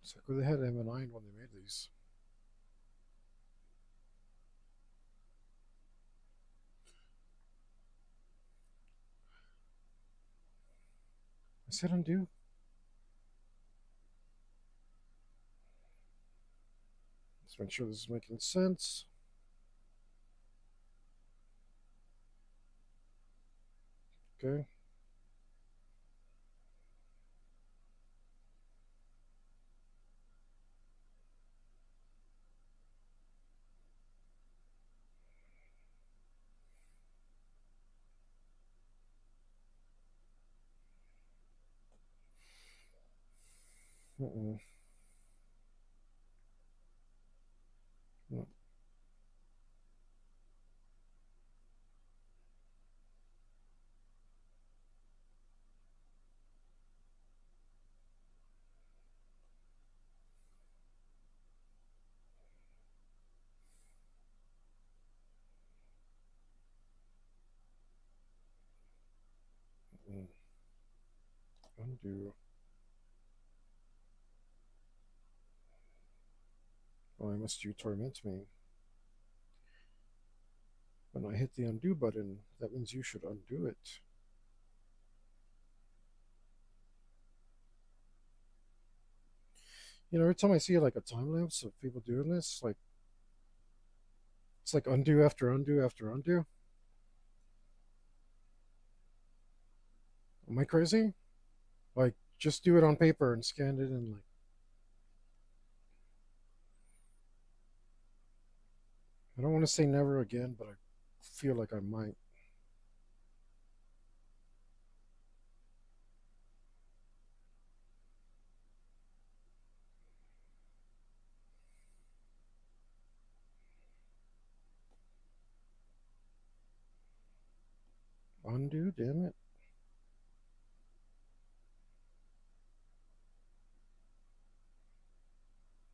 It's like, who the hell had M9 when they made these? I said undo. Let's make sure this is making sense. Okay. Mm-mm. No. Mm-mm. Undo. Why must you torment me? When I hit the undo button, that means you should undo it. You know, every time I see like a time lapse of people doing this, like it's like undo after undo after undo. Am I crazy? Like, just do it on paper and scan it and like. I don't want to say never again, but I feel like I might. Undo, damn it.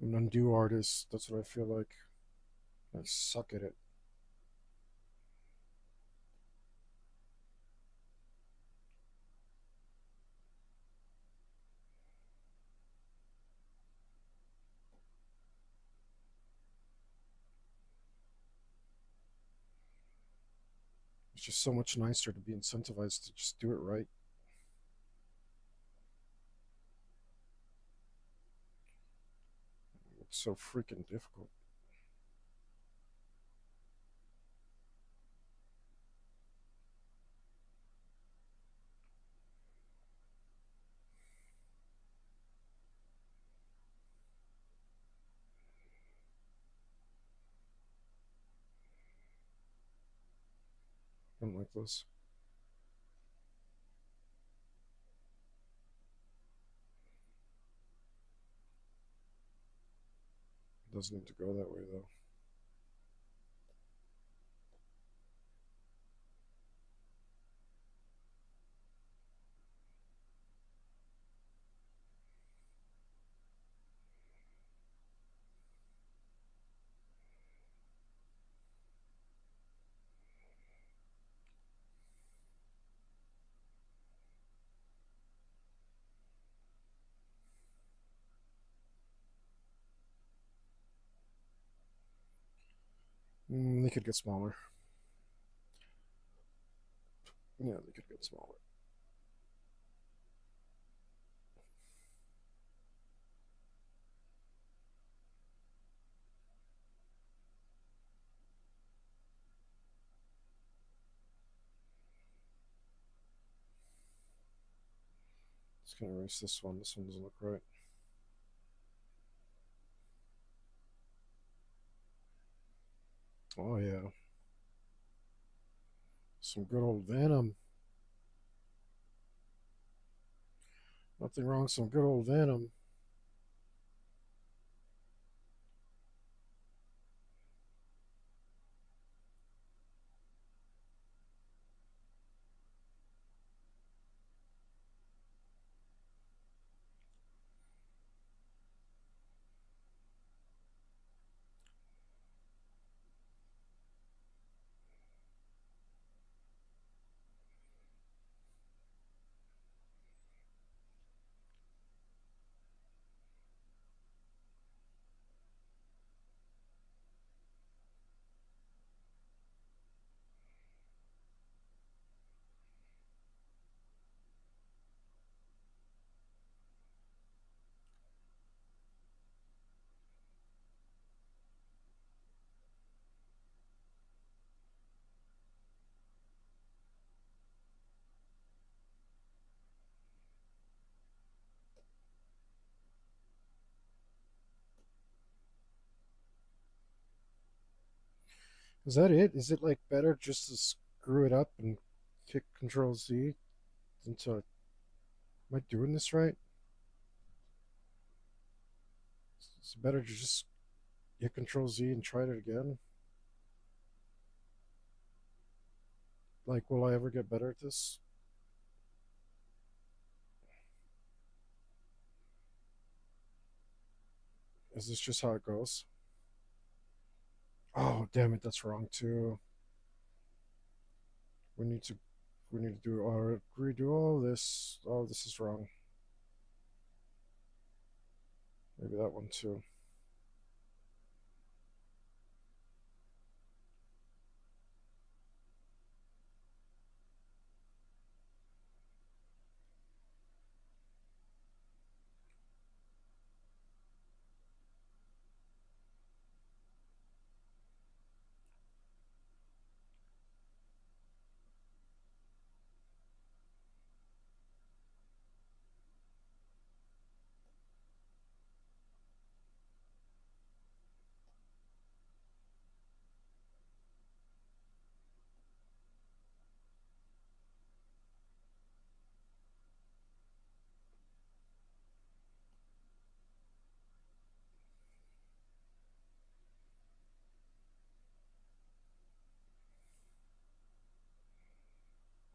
I'm an undo artist. That's what I feel like. I suck at it. It's just so much nicer to be incentivized to just do it right. It's so freaking difficult. I don't like this. doesn't need to go that way though. They could get smaller. Yeah, they could get smaller. Just gonna erase this one. This one doesn't look right. Oh yeah, some good old Venom. Nothing wrong with some good old Venom. Is that it? Is it like better just to screw it up and kick Control Z until am I doing this right? It's better to just hit Control Z and try it again. Like, will I ever get better at this? Is this just how it goes? Oh, damn it, that's wrong too. We need to we need to do or redo all this. Oh, this is wrong. Maybe that one too.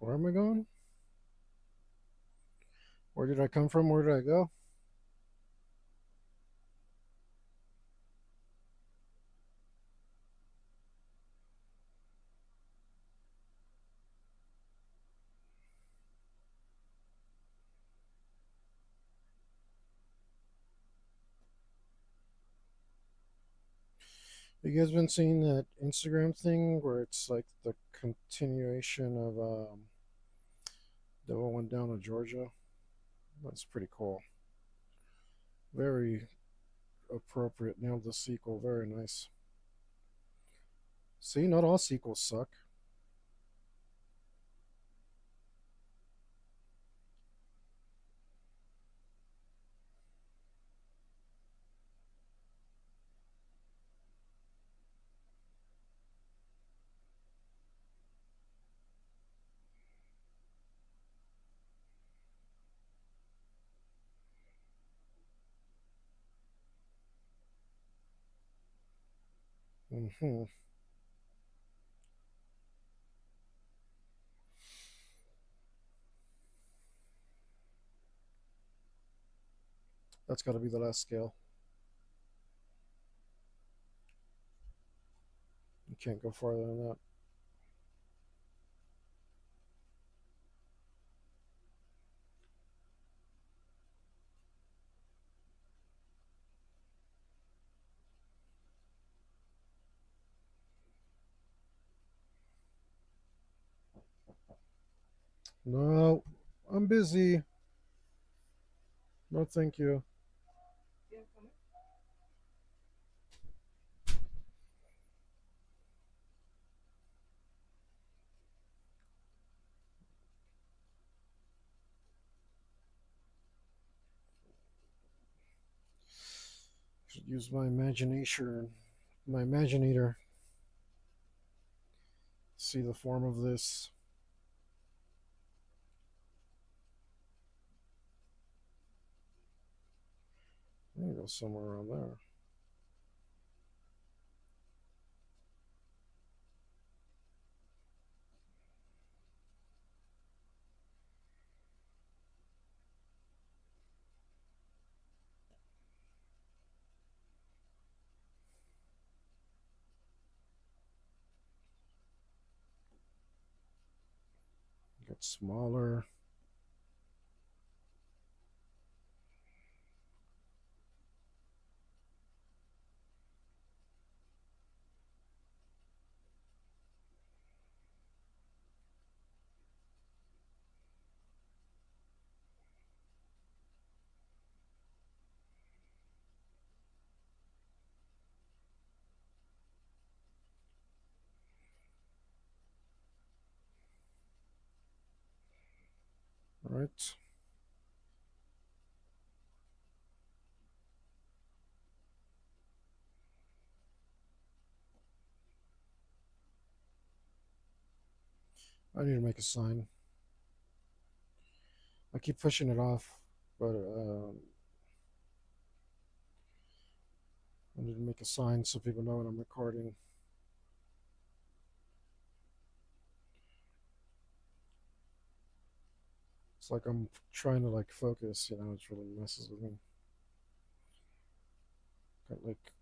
Where am I going? Where did I come from? Where did I go? You guys been seeing that Instagram thing where it's like the continuation of the one down in Georgia? That's pretty cool. Very appropriate. Nailed the sequel. Very nice. See, not all sequels suck. Hmm. That's got to be the last scale. You can't go farther than that. No, I'm busy. No, thank you. Should use my imagination, my imaginator. See the form of this. There you go, somewhere around there. Get smaller. All right. I need to make a sign. I keep pushing it off, but I need to make a sign so people know when I'm recording. It's like I'm trying to like focus, you know, it really messes with me. Got like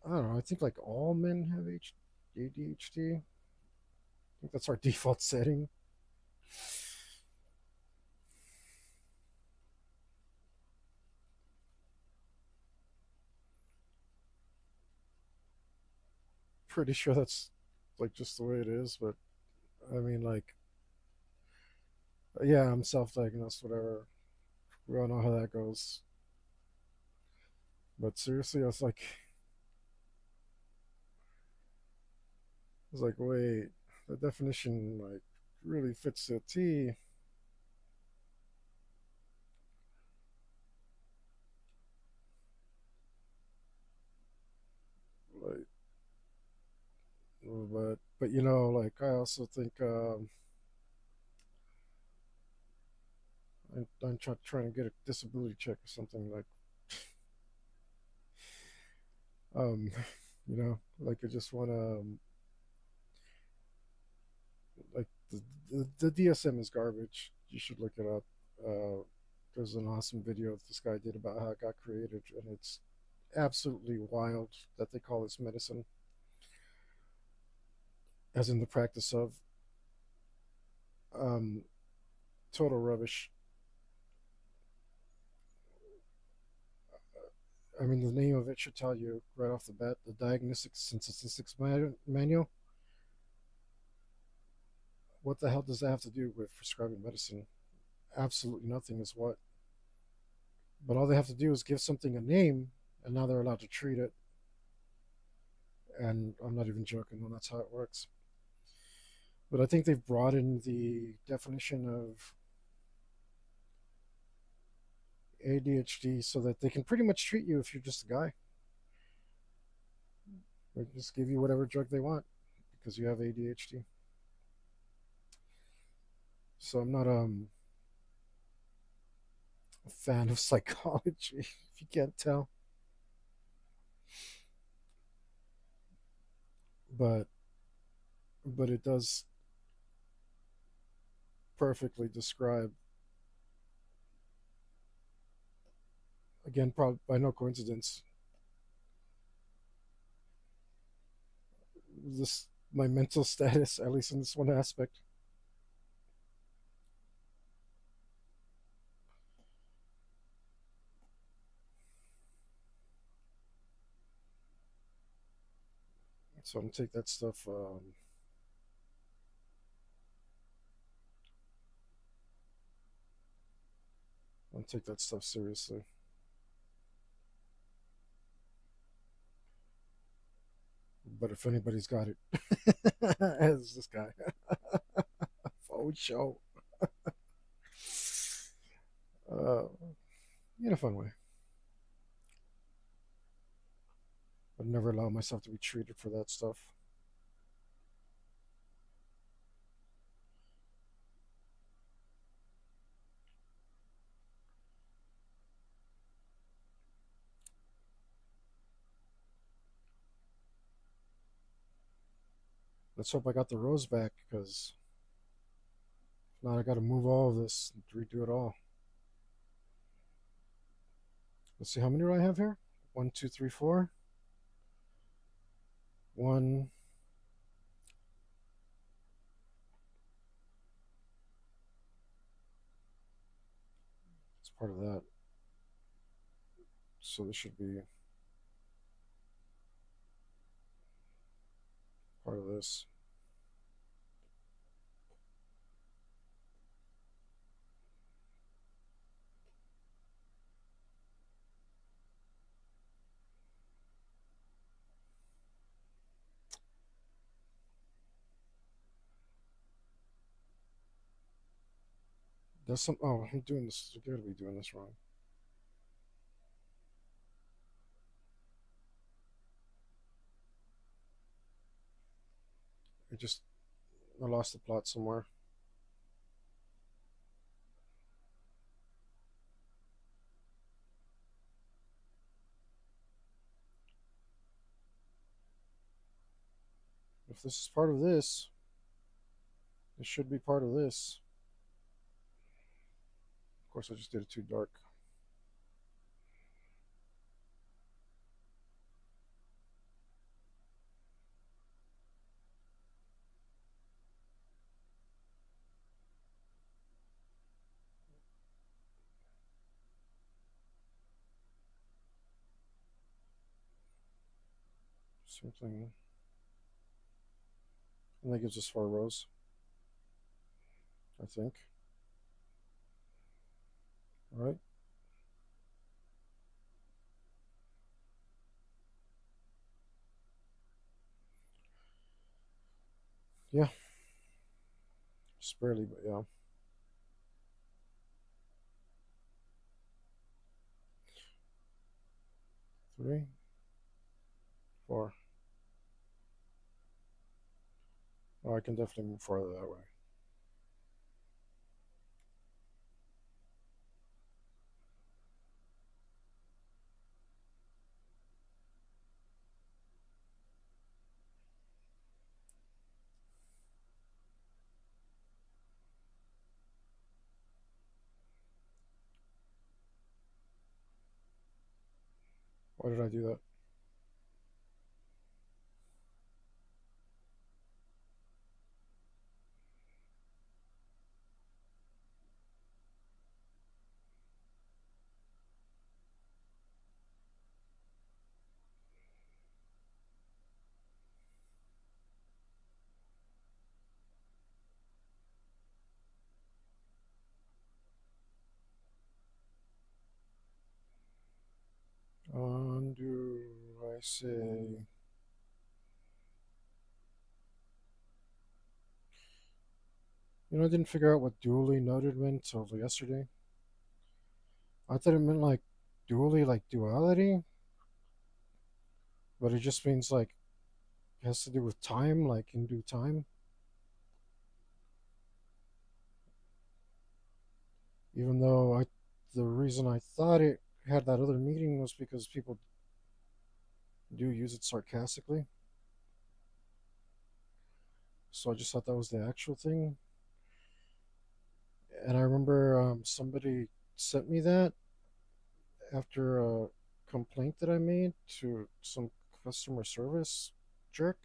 I don't know, I think like all men have ADHD. I think that's our default setting. Pretty sure that's like just the way it is, but I mean like yeah, I'm self-diagnosed, whatever. We all know how that goes. But seriously, I was like, wait, the definition like really fits the T. Like, but you know, like I also think I'm trying to get a disability check or something like um, you know, like I just want to like the DSM is garbage. You should look it up. There's an awesome video this guy did about how it got created, and it's absolutely wild that they call this medicine, as in the practice of um, total rubbish. I mean, the name of it should tell you right off the bat the Diagnostics and Statistics Manual. What the hell does that have to do with prescribing medicine? Absolutely nothing is what. But all they have to do is give something a name, and now they're allowed to treat it. And I'm not even joking when that's how it works. But I think they've broadened the definition of ADHD so that they can pretty much treat you if you're just a guy. They just give you whatever drug they want because you have ADHD. So I'm not a fan of psychology, if you can't tell. but it does perfectly describe, again, probably by no coincidence, this my mental status, at least in this one aspect. So I'm gonna take that stuff. I'm gonna take that stuff seriously. But if anybody's got it, as this guy, oh show, uh, in a fun way. I'd never allow myself to be treated for that stuff. Let's hope I got the rose back, because if not, I got to move all of this and redo it all. Let's see, how many do I have here? One, two, three, four. One. It's part of that. So this should be part of this. That's some. Oh, I'm doing this. You gotta be doing this wrong. I lost the plot somewhere. If this is part of this, it should be part of this. Of course, I just did it too dark. Something. And that gives us 4 rows, I think. All right. Yeah, just barely, but yeah. 3, 4. Oh, I can definitely move farther that way. Why did I do that? Undo, I say. I didn't figure out what duly noted meant until yesterday. I thought it meant like dually, like duality, but it just means like it has to do with time, like in due time. Even though the reason I thought it had that other meaning was because people do use it sarcastically. So I just thought that was the actual thing. And I remember somebody sent me that after a complaint that I made to some customer service jerk,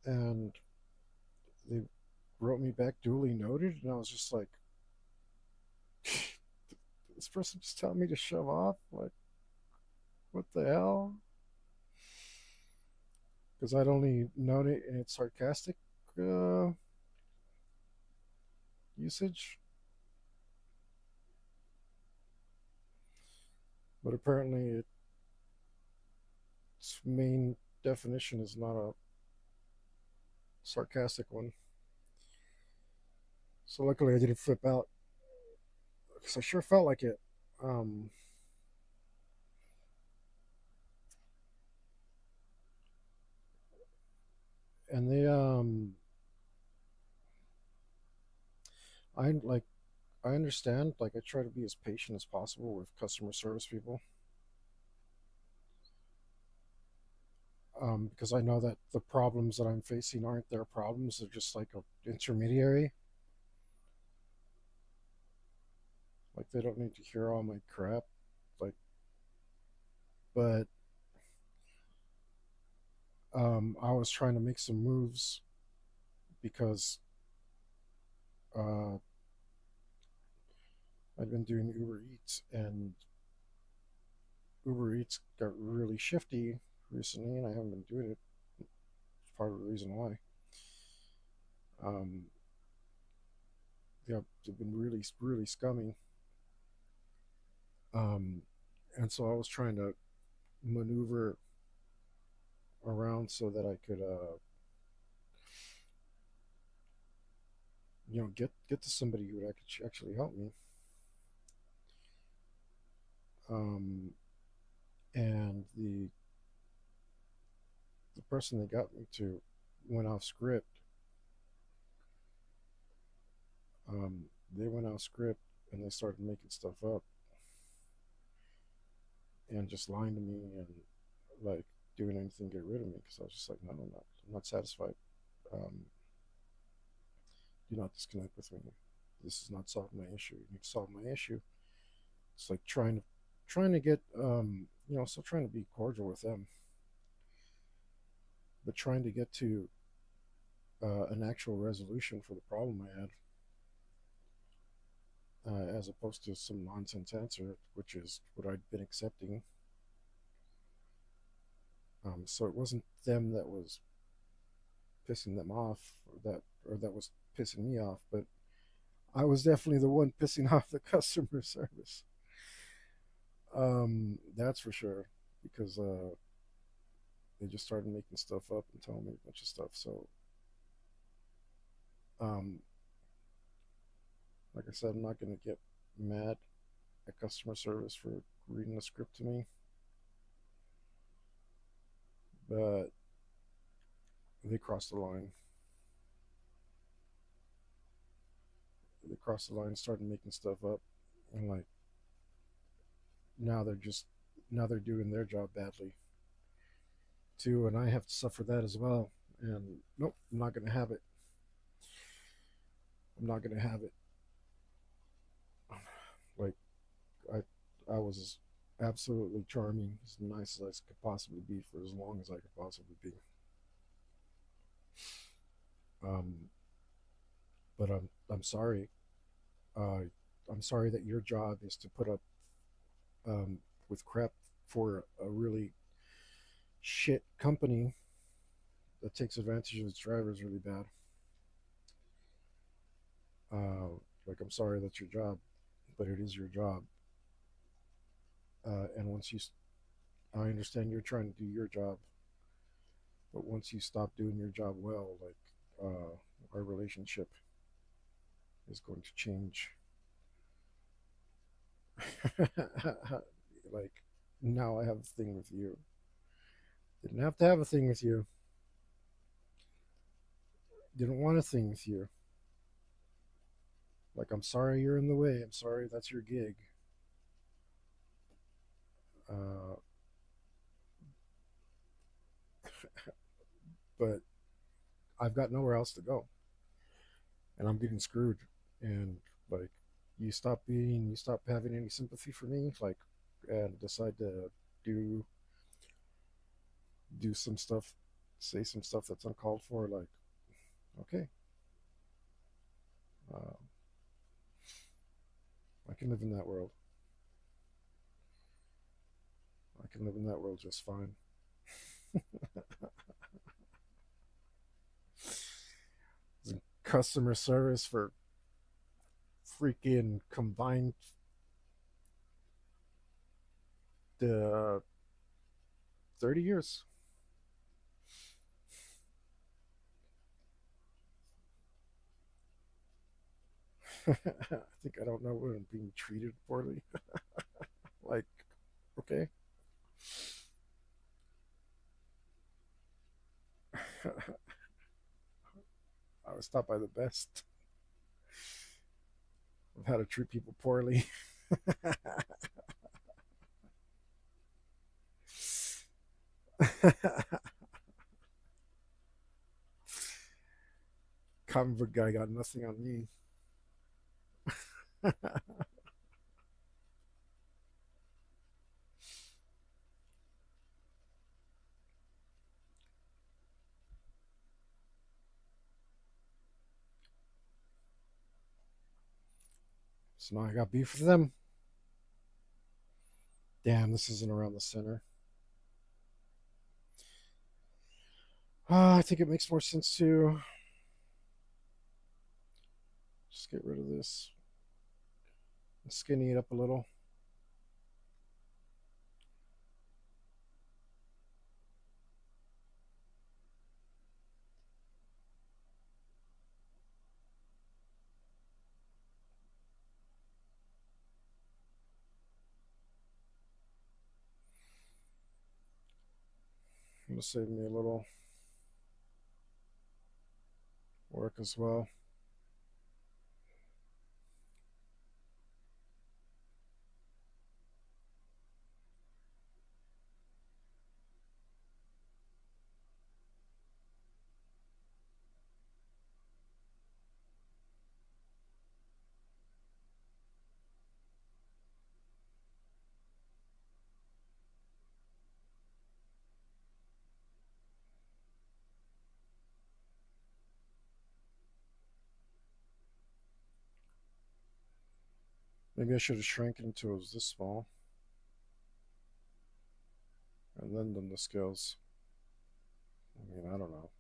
and they wrote me back duly noted, and I was just like, this person just telling me to shove off? Like, what the hell? Because I'd only known it in its sarcastic uh, usage, but apparently its main definition is not a sarcastic one. So luckily I didn't flip out because I sure felt like it. Um, and I like, I understand. Like, I try to be as patient as possible with customer service people, because I know that the problems that I'm facing aren't their problems. They're just like a intermediary. Like, they don't need to hear all my crap. Like, but I was trying to make some moves because uh, I'd been doing Uber Eats, and Uber Eats got really shifty recently, and I haven't been doing it. It's part of the reason why. Um, yeah, they've been really, really scummy. Um, and so I was trying to maneuver around so that I could, get to somebody who would actually help me. Um, and the person that got me to went off script. They went off script and they started making stuff up and just lying to me and like doing anything to get rid of me because I was just like, no, I'm not satisfied. Um, do not disconnect with me. This is not solving my issue. You need to solve my issue. It's like trying to get still trying to be cordial with them, but trying to get to an actual resolution for the problem I had, as opposed to some nonsense answer, which is what I'd been accepting. So it wasn't them that was pissing them off, or that was pissing me off, but I was definitely the one pissing off the customer service. That's for sure, because they just started making stuff up and telling me a bunch of stuff. So, um, like I said, I'm not going to get mad at customer service for reading the script to me, but they crossed the line. They crossed the line, started making stuff up, and like now they're just now they're doing their job badly too, and I have to suffer that as well. And nope, I'm not going to have it. I'm not going to have it. Like, I I was absolutely charming, as nice as I could possibly be for as long as I could possibly be. Um, but I'm sorry. Uh, I'm sorry that your job is to put up um, with crap for a really shit company that takes advantage of its drivers really bad. Like, I'm sorry that's your job, but it is your job. And I understand you're trying to do your job, but once you stop doing your job well, like, our relationship is going to change. Like, now I have a thing with you. Didn't have to have a thing with you. Didn't want a thing with you. Like, I'm sorry you're in the way. I'm sorry that's your gig. Uh, but I've got nowhere else to go, and I'm getting screwed. And like, you stop having any sympathy for me, like, and decide to do do some stuff, say some stuff that's uncalled for. Like, okay, uh, I can live in that world. I can live in that world just fine. Customer service for freaking combined the 30 years. I think I don't know when I'm being treated poorly. Like, okay. I was taught by the best of how to treat people poorly. Comic book guy got nothing on me. So now I got beef with them. Damn, this isn't around the center. I think it makes more sense to just get rid of this and skinny it up a little. It'll save me a little work as well. Maybe I should have shrank it until it was this small and then done the scales. I mean, I don't know.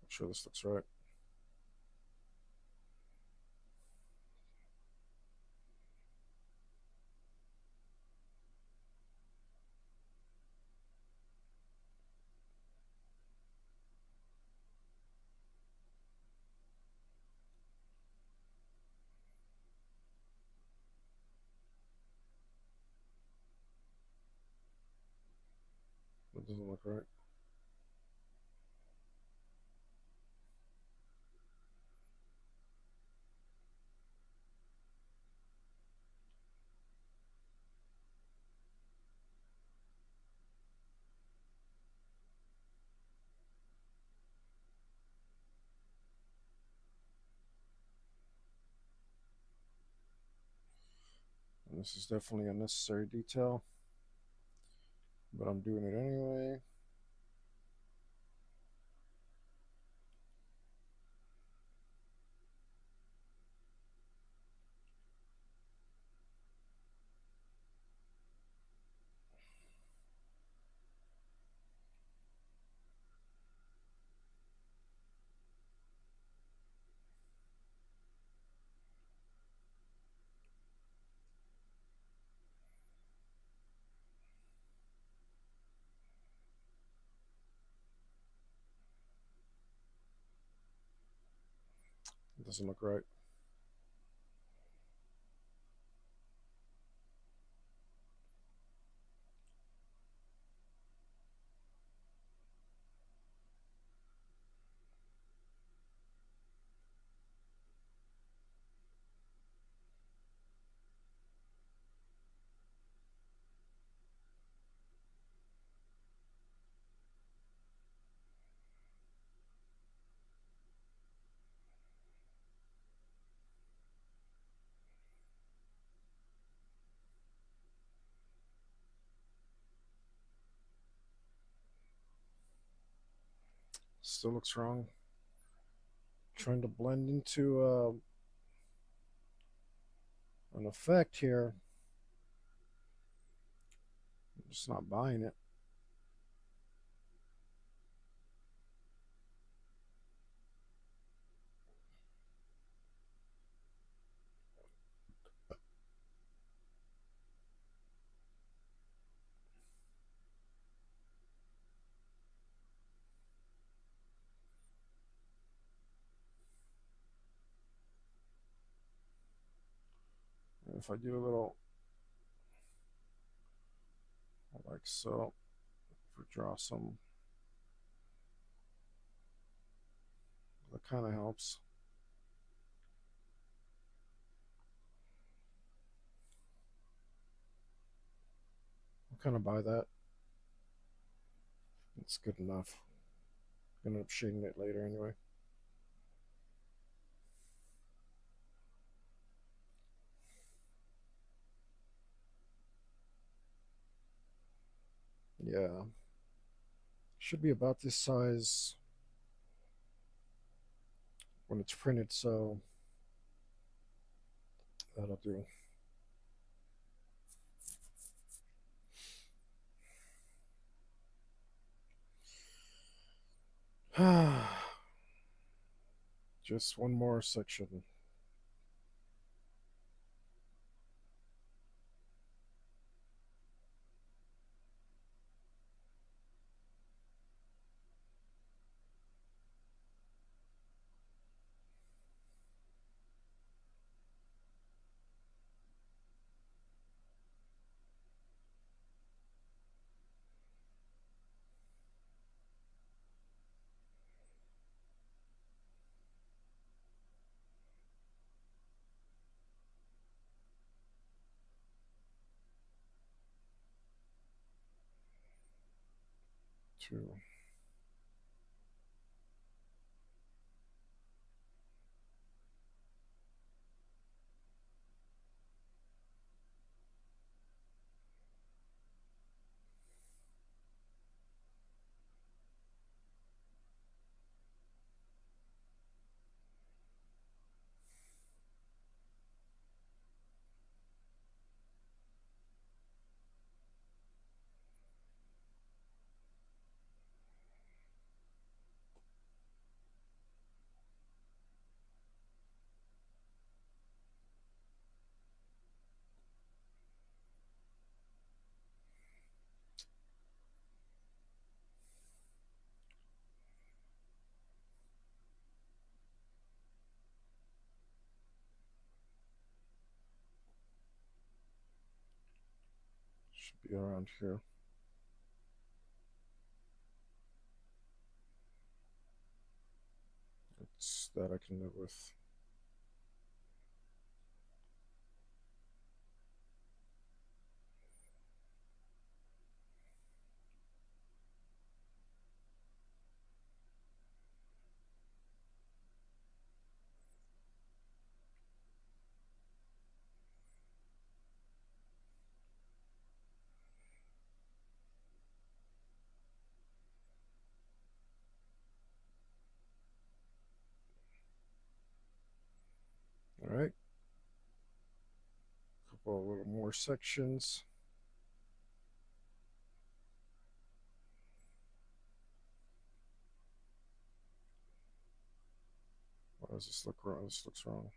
I'm sure this looks right. It doesn't look right. And this is definitely a necessary detail, but I'm doing it anyway. It doesn't look right. Still looks wrong. Trying to blend into an effect here. I'm just not buying it. If I do a little like so, if we draw some, that kind of helps. I'll kind of buy that. It's good enough. I'm gonna end up shading it later anyway. Yeah, should be about this size when it's printed, so that'll do. Just one more section. Two. Should be around here. It's that I can live with. All right. Couple of little more sections. Why does this look wrong? This looks wrong.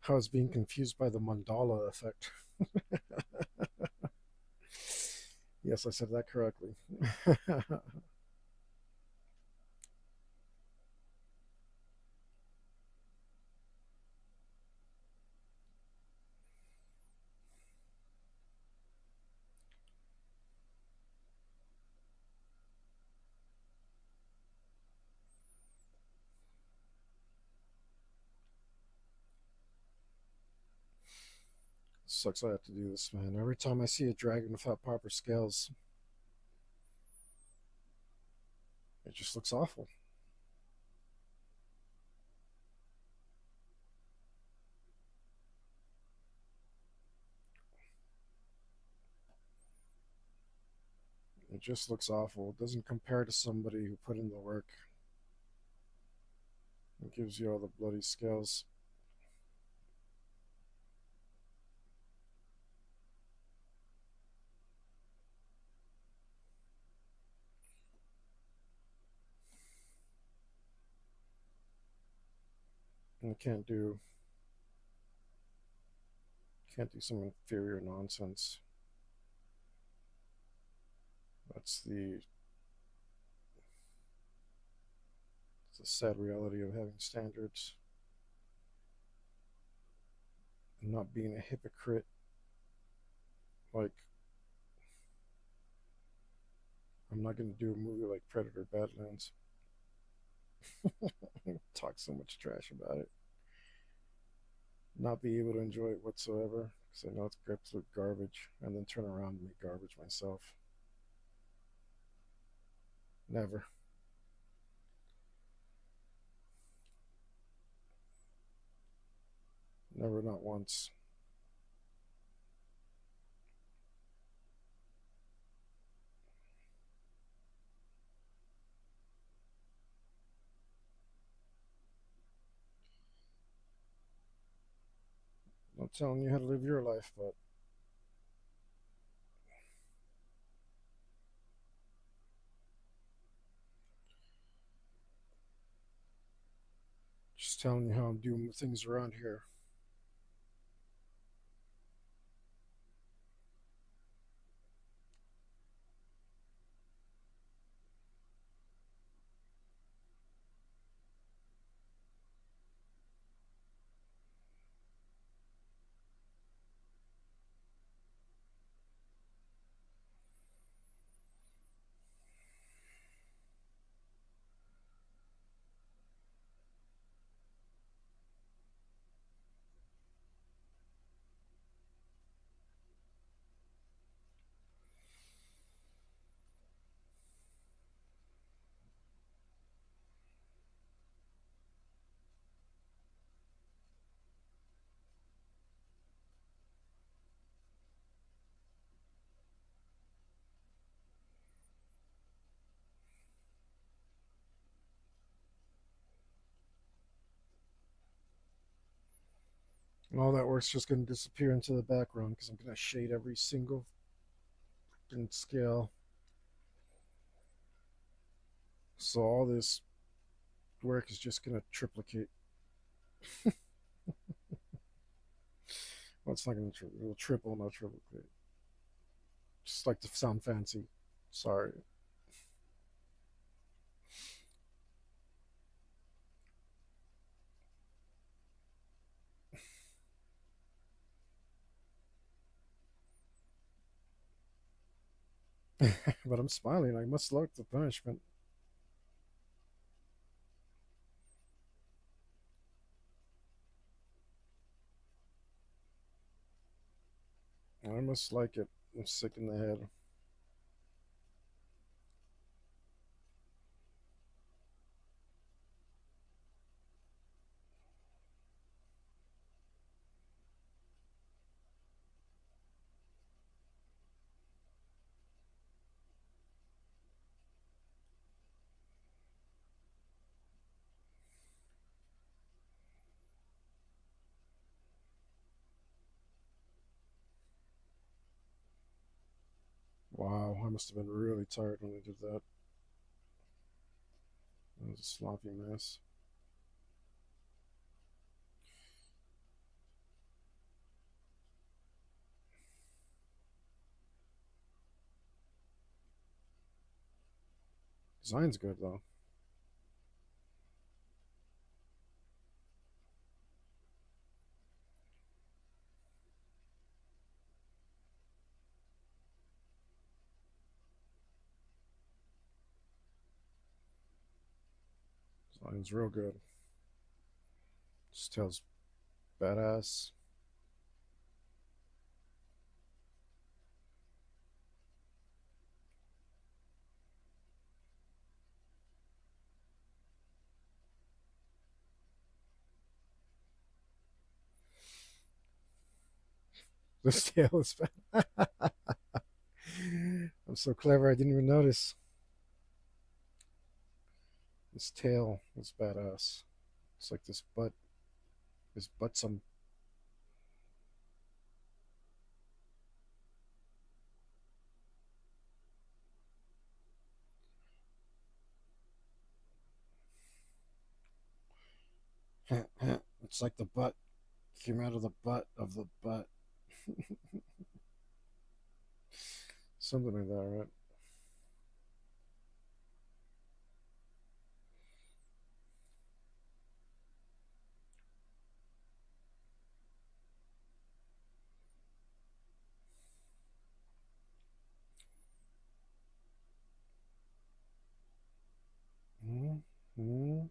I was being confused by the mandala effect. Yes, I said that correctly. Sucks I have to do this, man. Every time I see a dragon without proper scales, it just looks awful. just looks awful. It doesn't compare to somebody who put in the work and gives you all the bloody scales. And can't do some inferior nonsense. That's the sad reality of having standards and not being a hypocrite. Like, I'm not going to do a movie like Predator Badlands. Talk so much trash about it, not be able to enjoy it whatsoever because I know it's absolute garbage, and then turn around and make garbage myself. Never, never, not once. I'm telling you how to live your life, but just telling you how I'm doing things around here. And all that work's just going to disappear into the background because I'm going to shade every single scale. So all this work is just going to triplicate. Well, it's not going to it'll triple, not triplicate. Just like to sound fancy. Sorry. But I'm smiling. I must like the punishment. I must like it. I'm sick in the head. Wow, I must have been really tired when I did that. It was a sloppy mess. Design's good though. Design's real good. Just tells badass. The scale is bad. I'm was so clever, I didn't even notice. His tail was badass. It's like this butt. His butt some. It's like the butt came out of the butt of the butt. Something like that, right? Mm-hmm.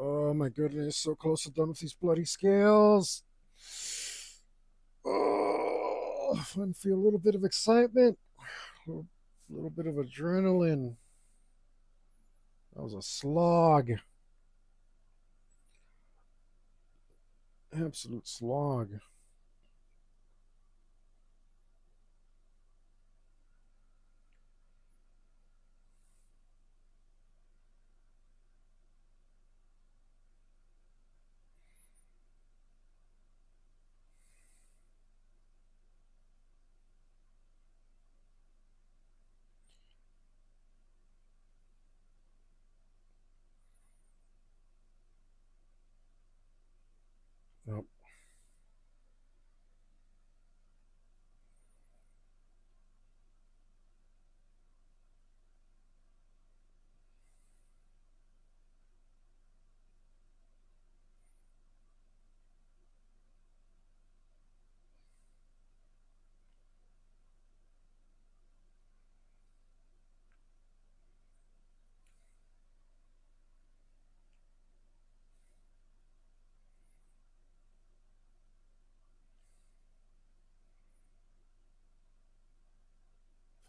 Oh my goodness, so close to done with these bloody scales. Oh, I feel a little bit of excitement, a little bit of adrenaline. That was a slog, absolute slog. Nope.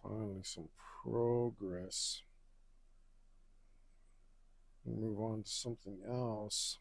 Finally, some progress. We'll move on to something else.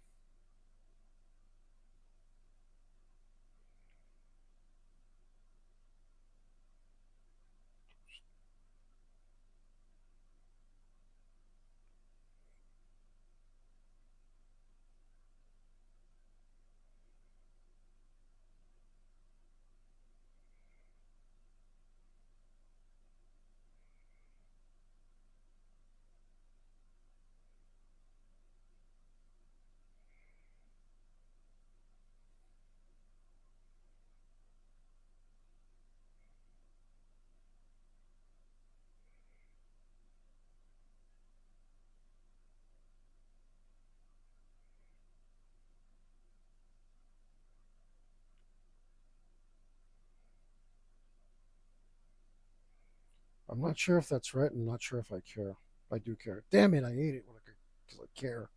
I'm not sure if that's right. I'm not sure if I care. I do care. Damn it! I hate it when I care.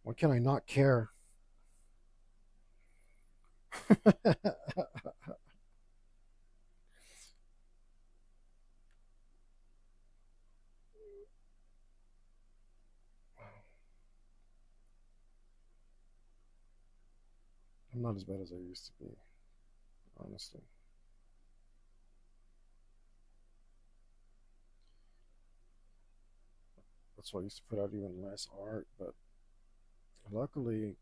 Why can I not care? I'm not as bad as I used to be, honestly. That's why I used to put out even less art. But luckily,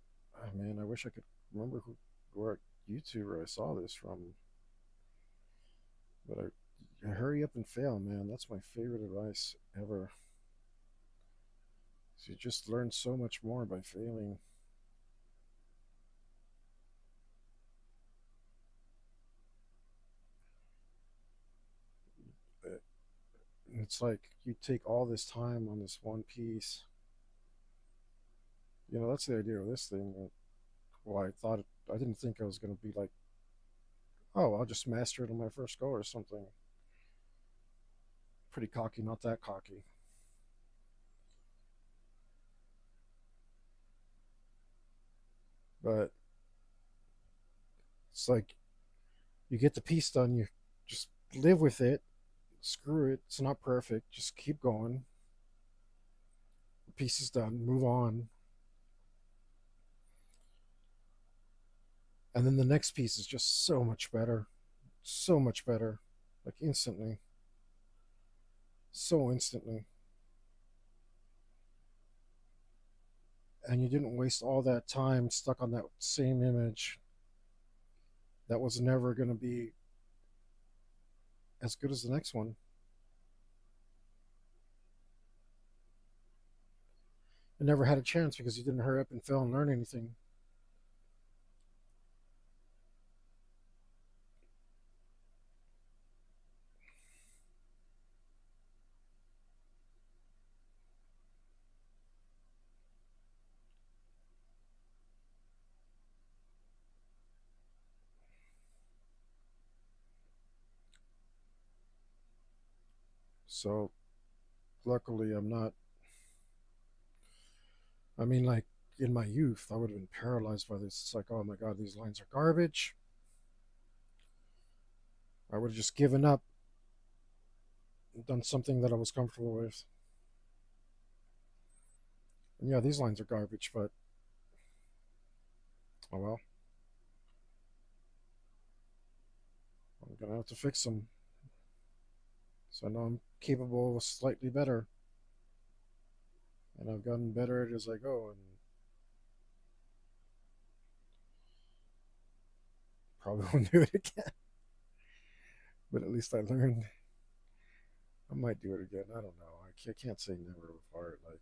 man, I wish I could remember who, where YouTuber I saw this from. But I hurry up and fail, man. That's my favorite advice ever. So you just learn so much more by failing. Uh, It's like you take all this time on this one piece. That's the idea of this thing. Well, I didn't think I was going to be like, oh, I'll just master it on my first go or something. Pretty cocky, not that cocky. But It's like you get the piece done, you just live with it. Screw it. It's not perfect. Just keep going. The piece is done. Move on. And then the next piece is just so much better. So much better. Like instantly. So instantly. And you didn't waste all that time stuck on that same image that was never going to be as good as the next one. It never had a chance because you didn't hurry up and fail and learn anything. So luckily, I'm not. I mean, like in my youth, I would have been paralyzed by this. It's like, oh my God, these lines are garbage. I would have just given up and done something that I was comfortable with. And yeah, these lines are garbage, but oh well, I'm going to have to fix them. So I know I'm capable of slightly better. And I've gotten better at it as I go. And probably won't do it again. But at least I learned. I might do it again. I don't know. I can't say never with art. Like,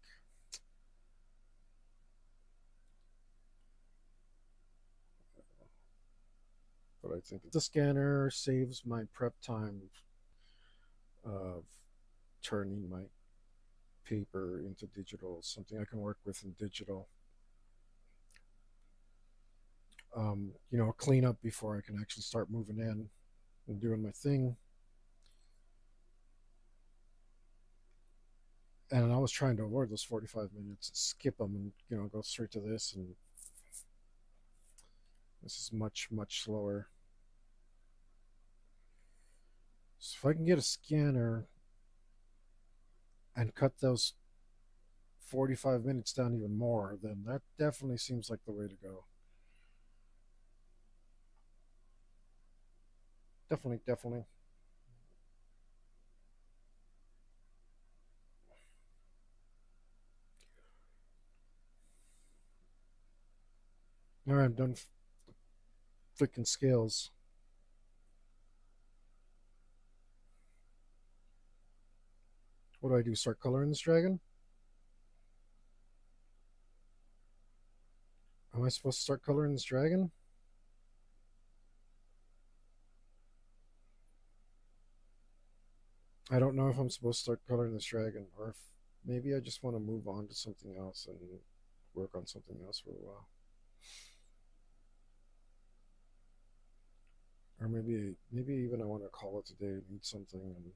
but I think the scanner saves my prep time of turning my paper into digital, something I can work with in digital. Clean up before I can actually start moving in and doing my thing. And I was trying to avoid those 45 minutes, skip them, and go straight to this. And this is much much slower. So if I can get a scanner and cut those 45 minutes down even more, then that definitely seems like the way to go. Definitely, definitely. All right, I'm done flicking scales. What do I do? Start coloring this dragon? Am I supposed to start coloring this dragon? I don't know if I'm supposed to start coloring this dragon or if maybe I just want to move on to something else and work on something else for a while. Or maybe even I want to call it today, eat something, and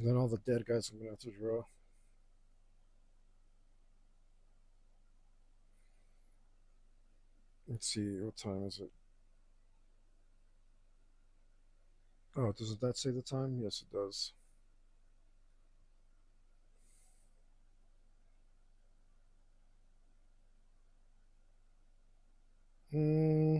then all the dead guys I'm gonna have to draw. Let's see, what time is it? Oh, doesn't that say the time? Yes, it does. Hmm,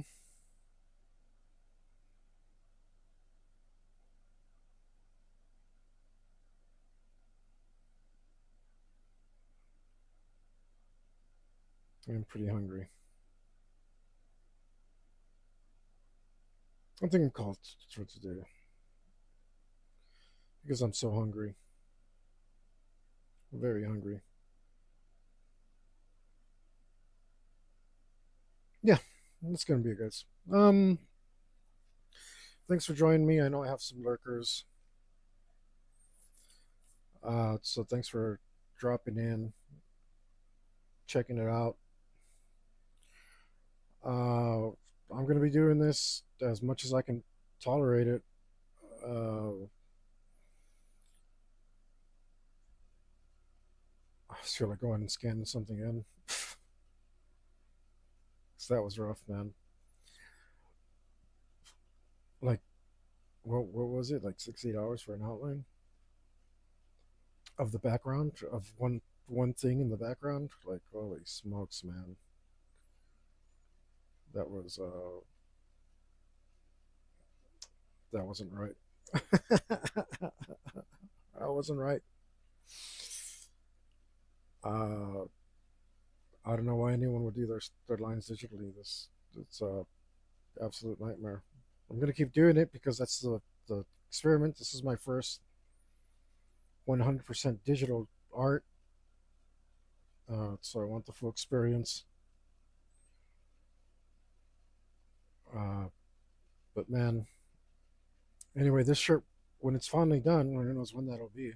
I'm pretty hungry. I think I'm called for today because I'm so hungry. Very hungry. Yeah, it's gonna be a good. Um, Thanks for joining me. I know I have some lurkers. So thanks for dropping in, checking it out. Uh, I'm gonna be doing this as much as I can tolerate it. I just feel like going and scanning something in. So that was rough, man. Like, what was it? Like 6 8 hours for an outline of the background of one thing in the background. Like, holy smokes, man. That was that wasn't right. That wasn't right. Uh, I don't know why anyone would do their lines digitally. It's a absolute nightmare. I'm gonna keep doing it because that's the experiment. This is my first 100% digital art, so I want the full experience. Uh, but man, anyway, this shirt when it's finally done, who knows when that'll be.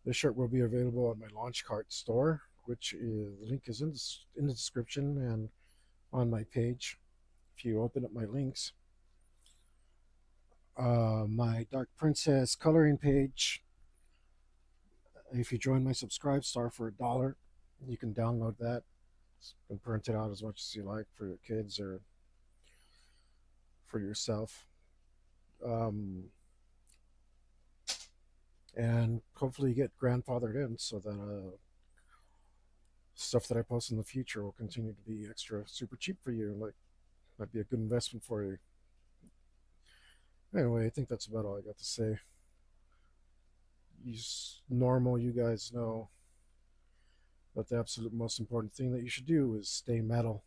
This shirt will be available on my launch cart store, which is the link is in the description and on my page. If you open up my links, my Dark Princess coloring page. If you join my Subscribe Star for $1, you can download that and print it out as much as you like for your kids or for yourself. Um, and hopefully you get grandfathered in so that stuff that I post in the future will continue to be extra super cheap for you. Like, might be a good investment for you. Anyway, I think that's about all I got to say. You normal, you guys know that the absolute most important thing that you should do is stay metal.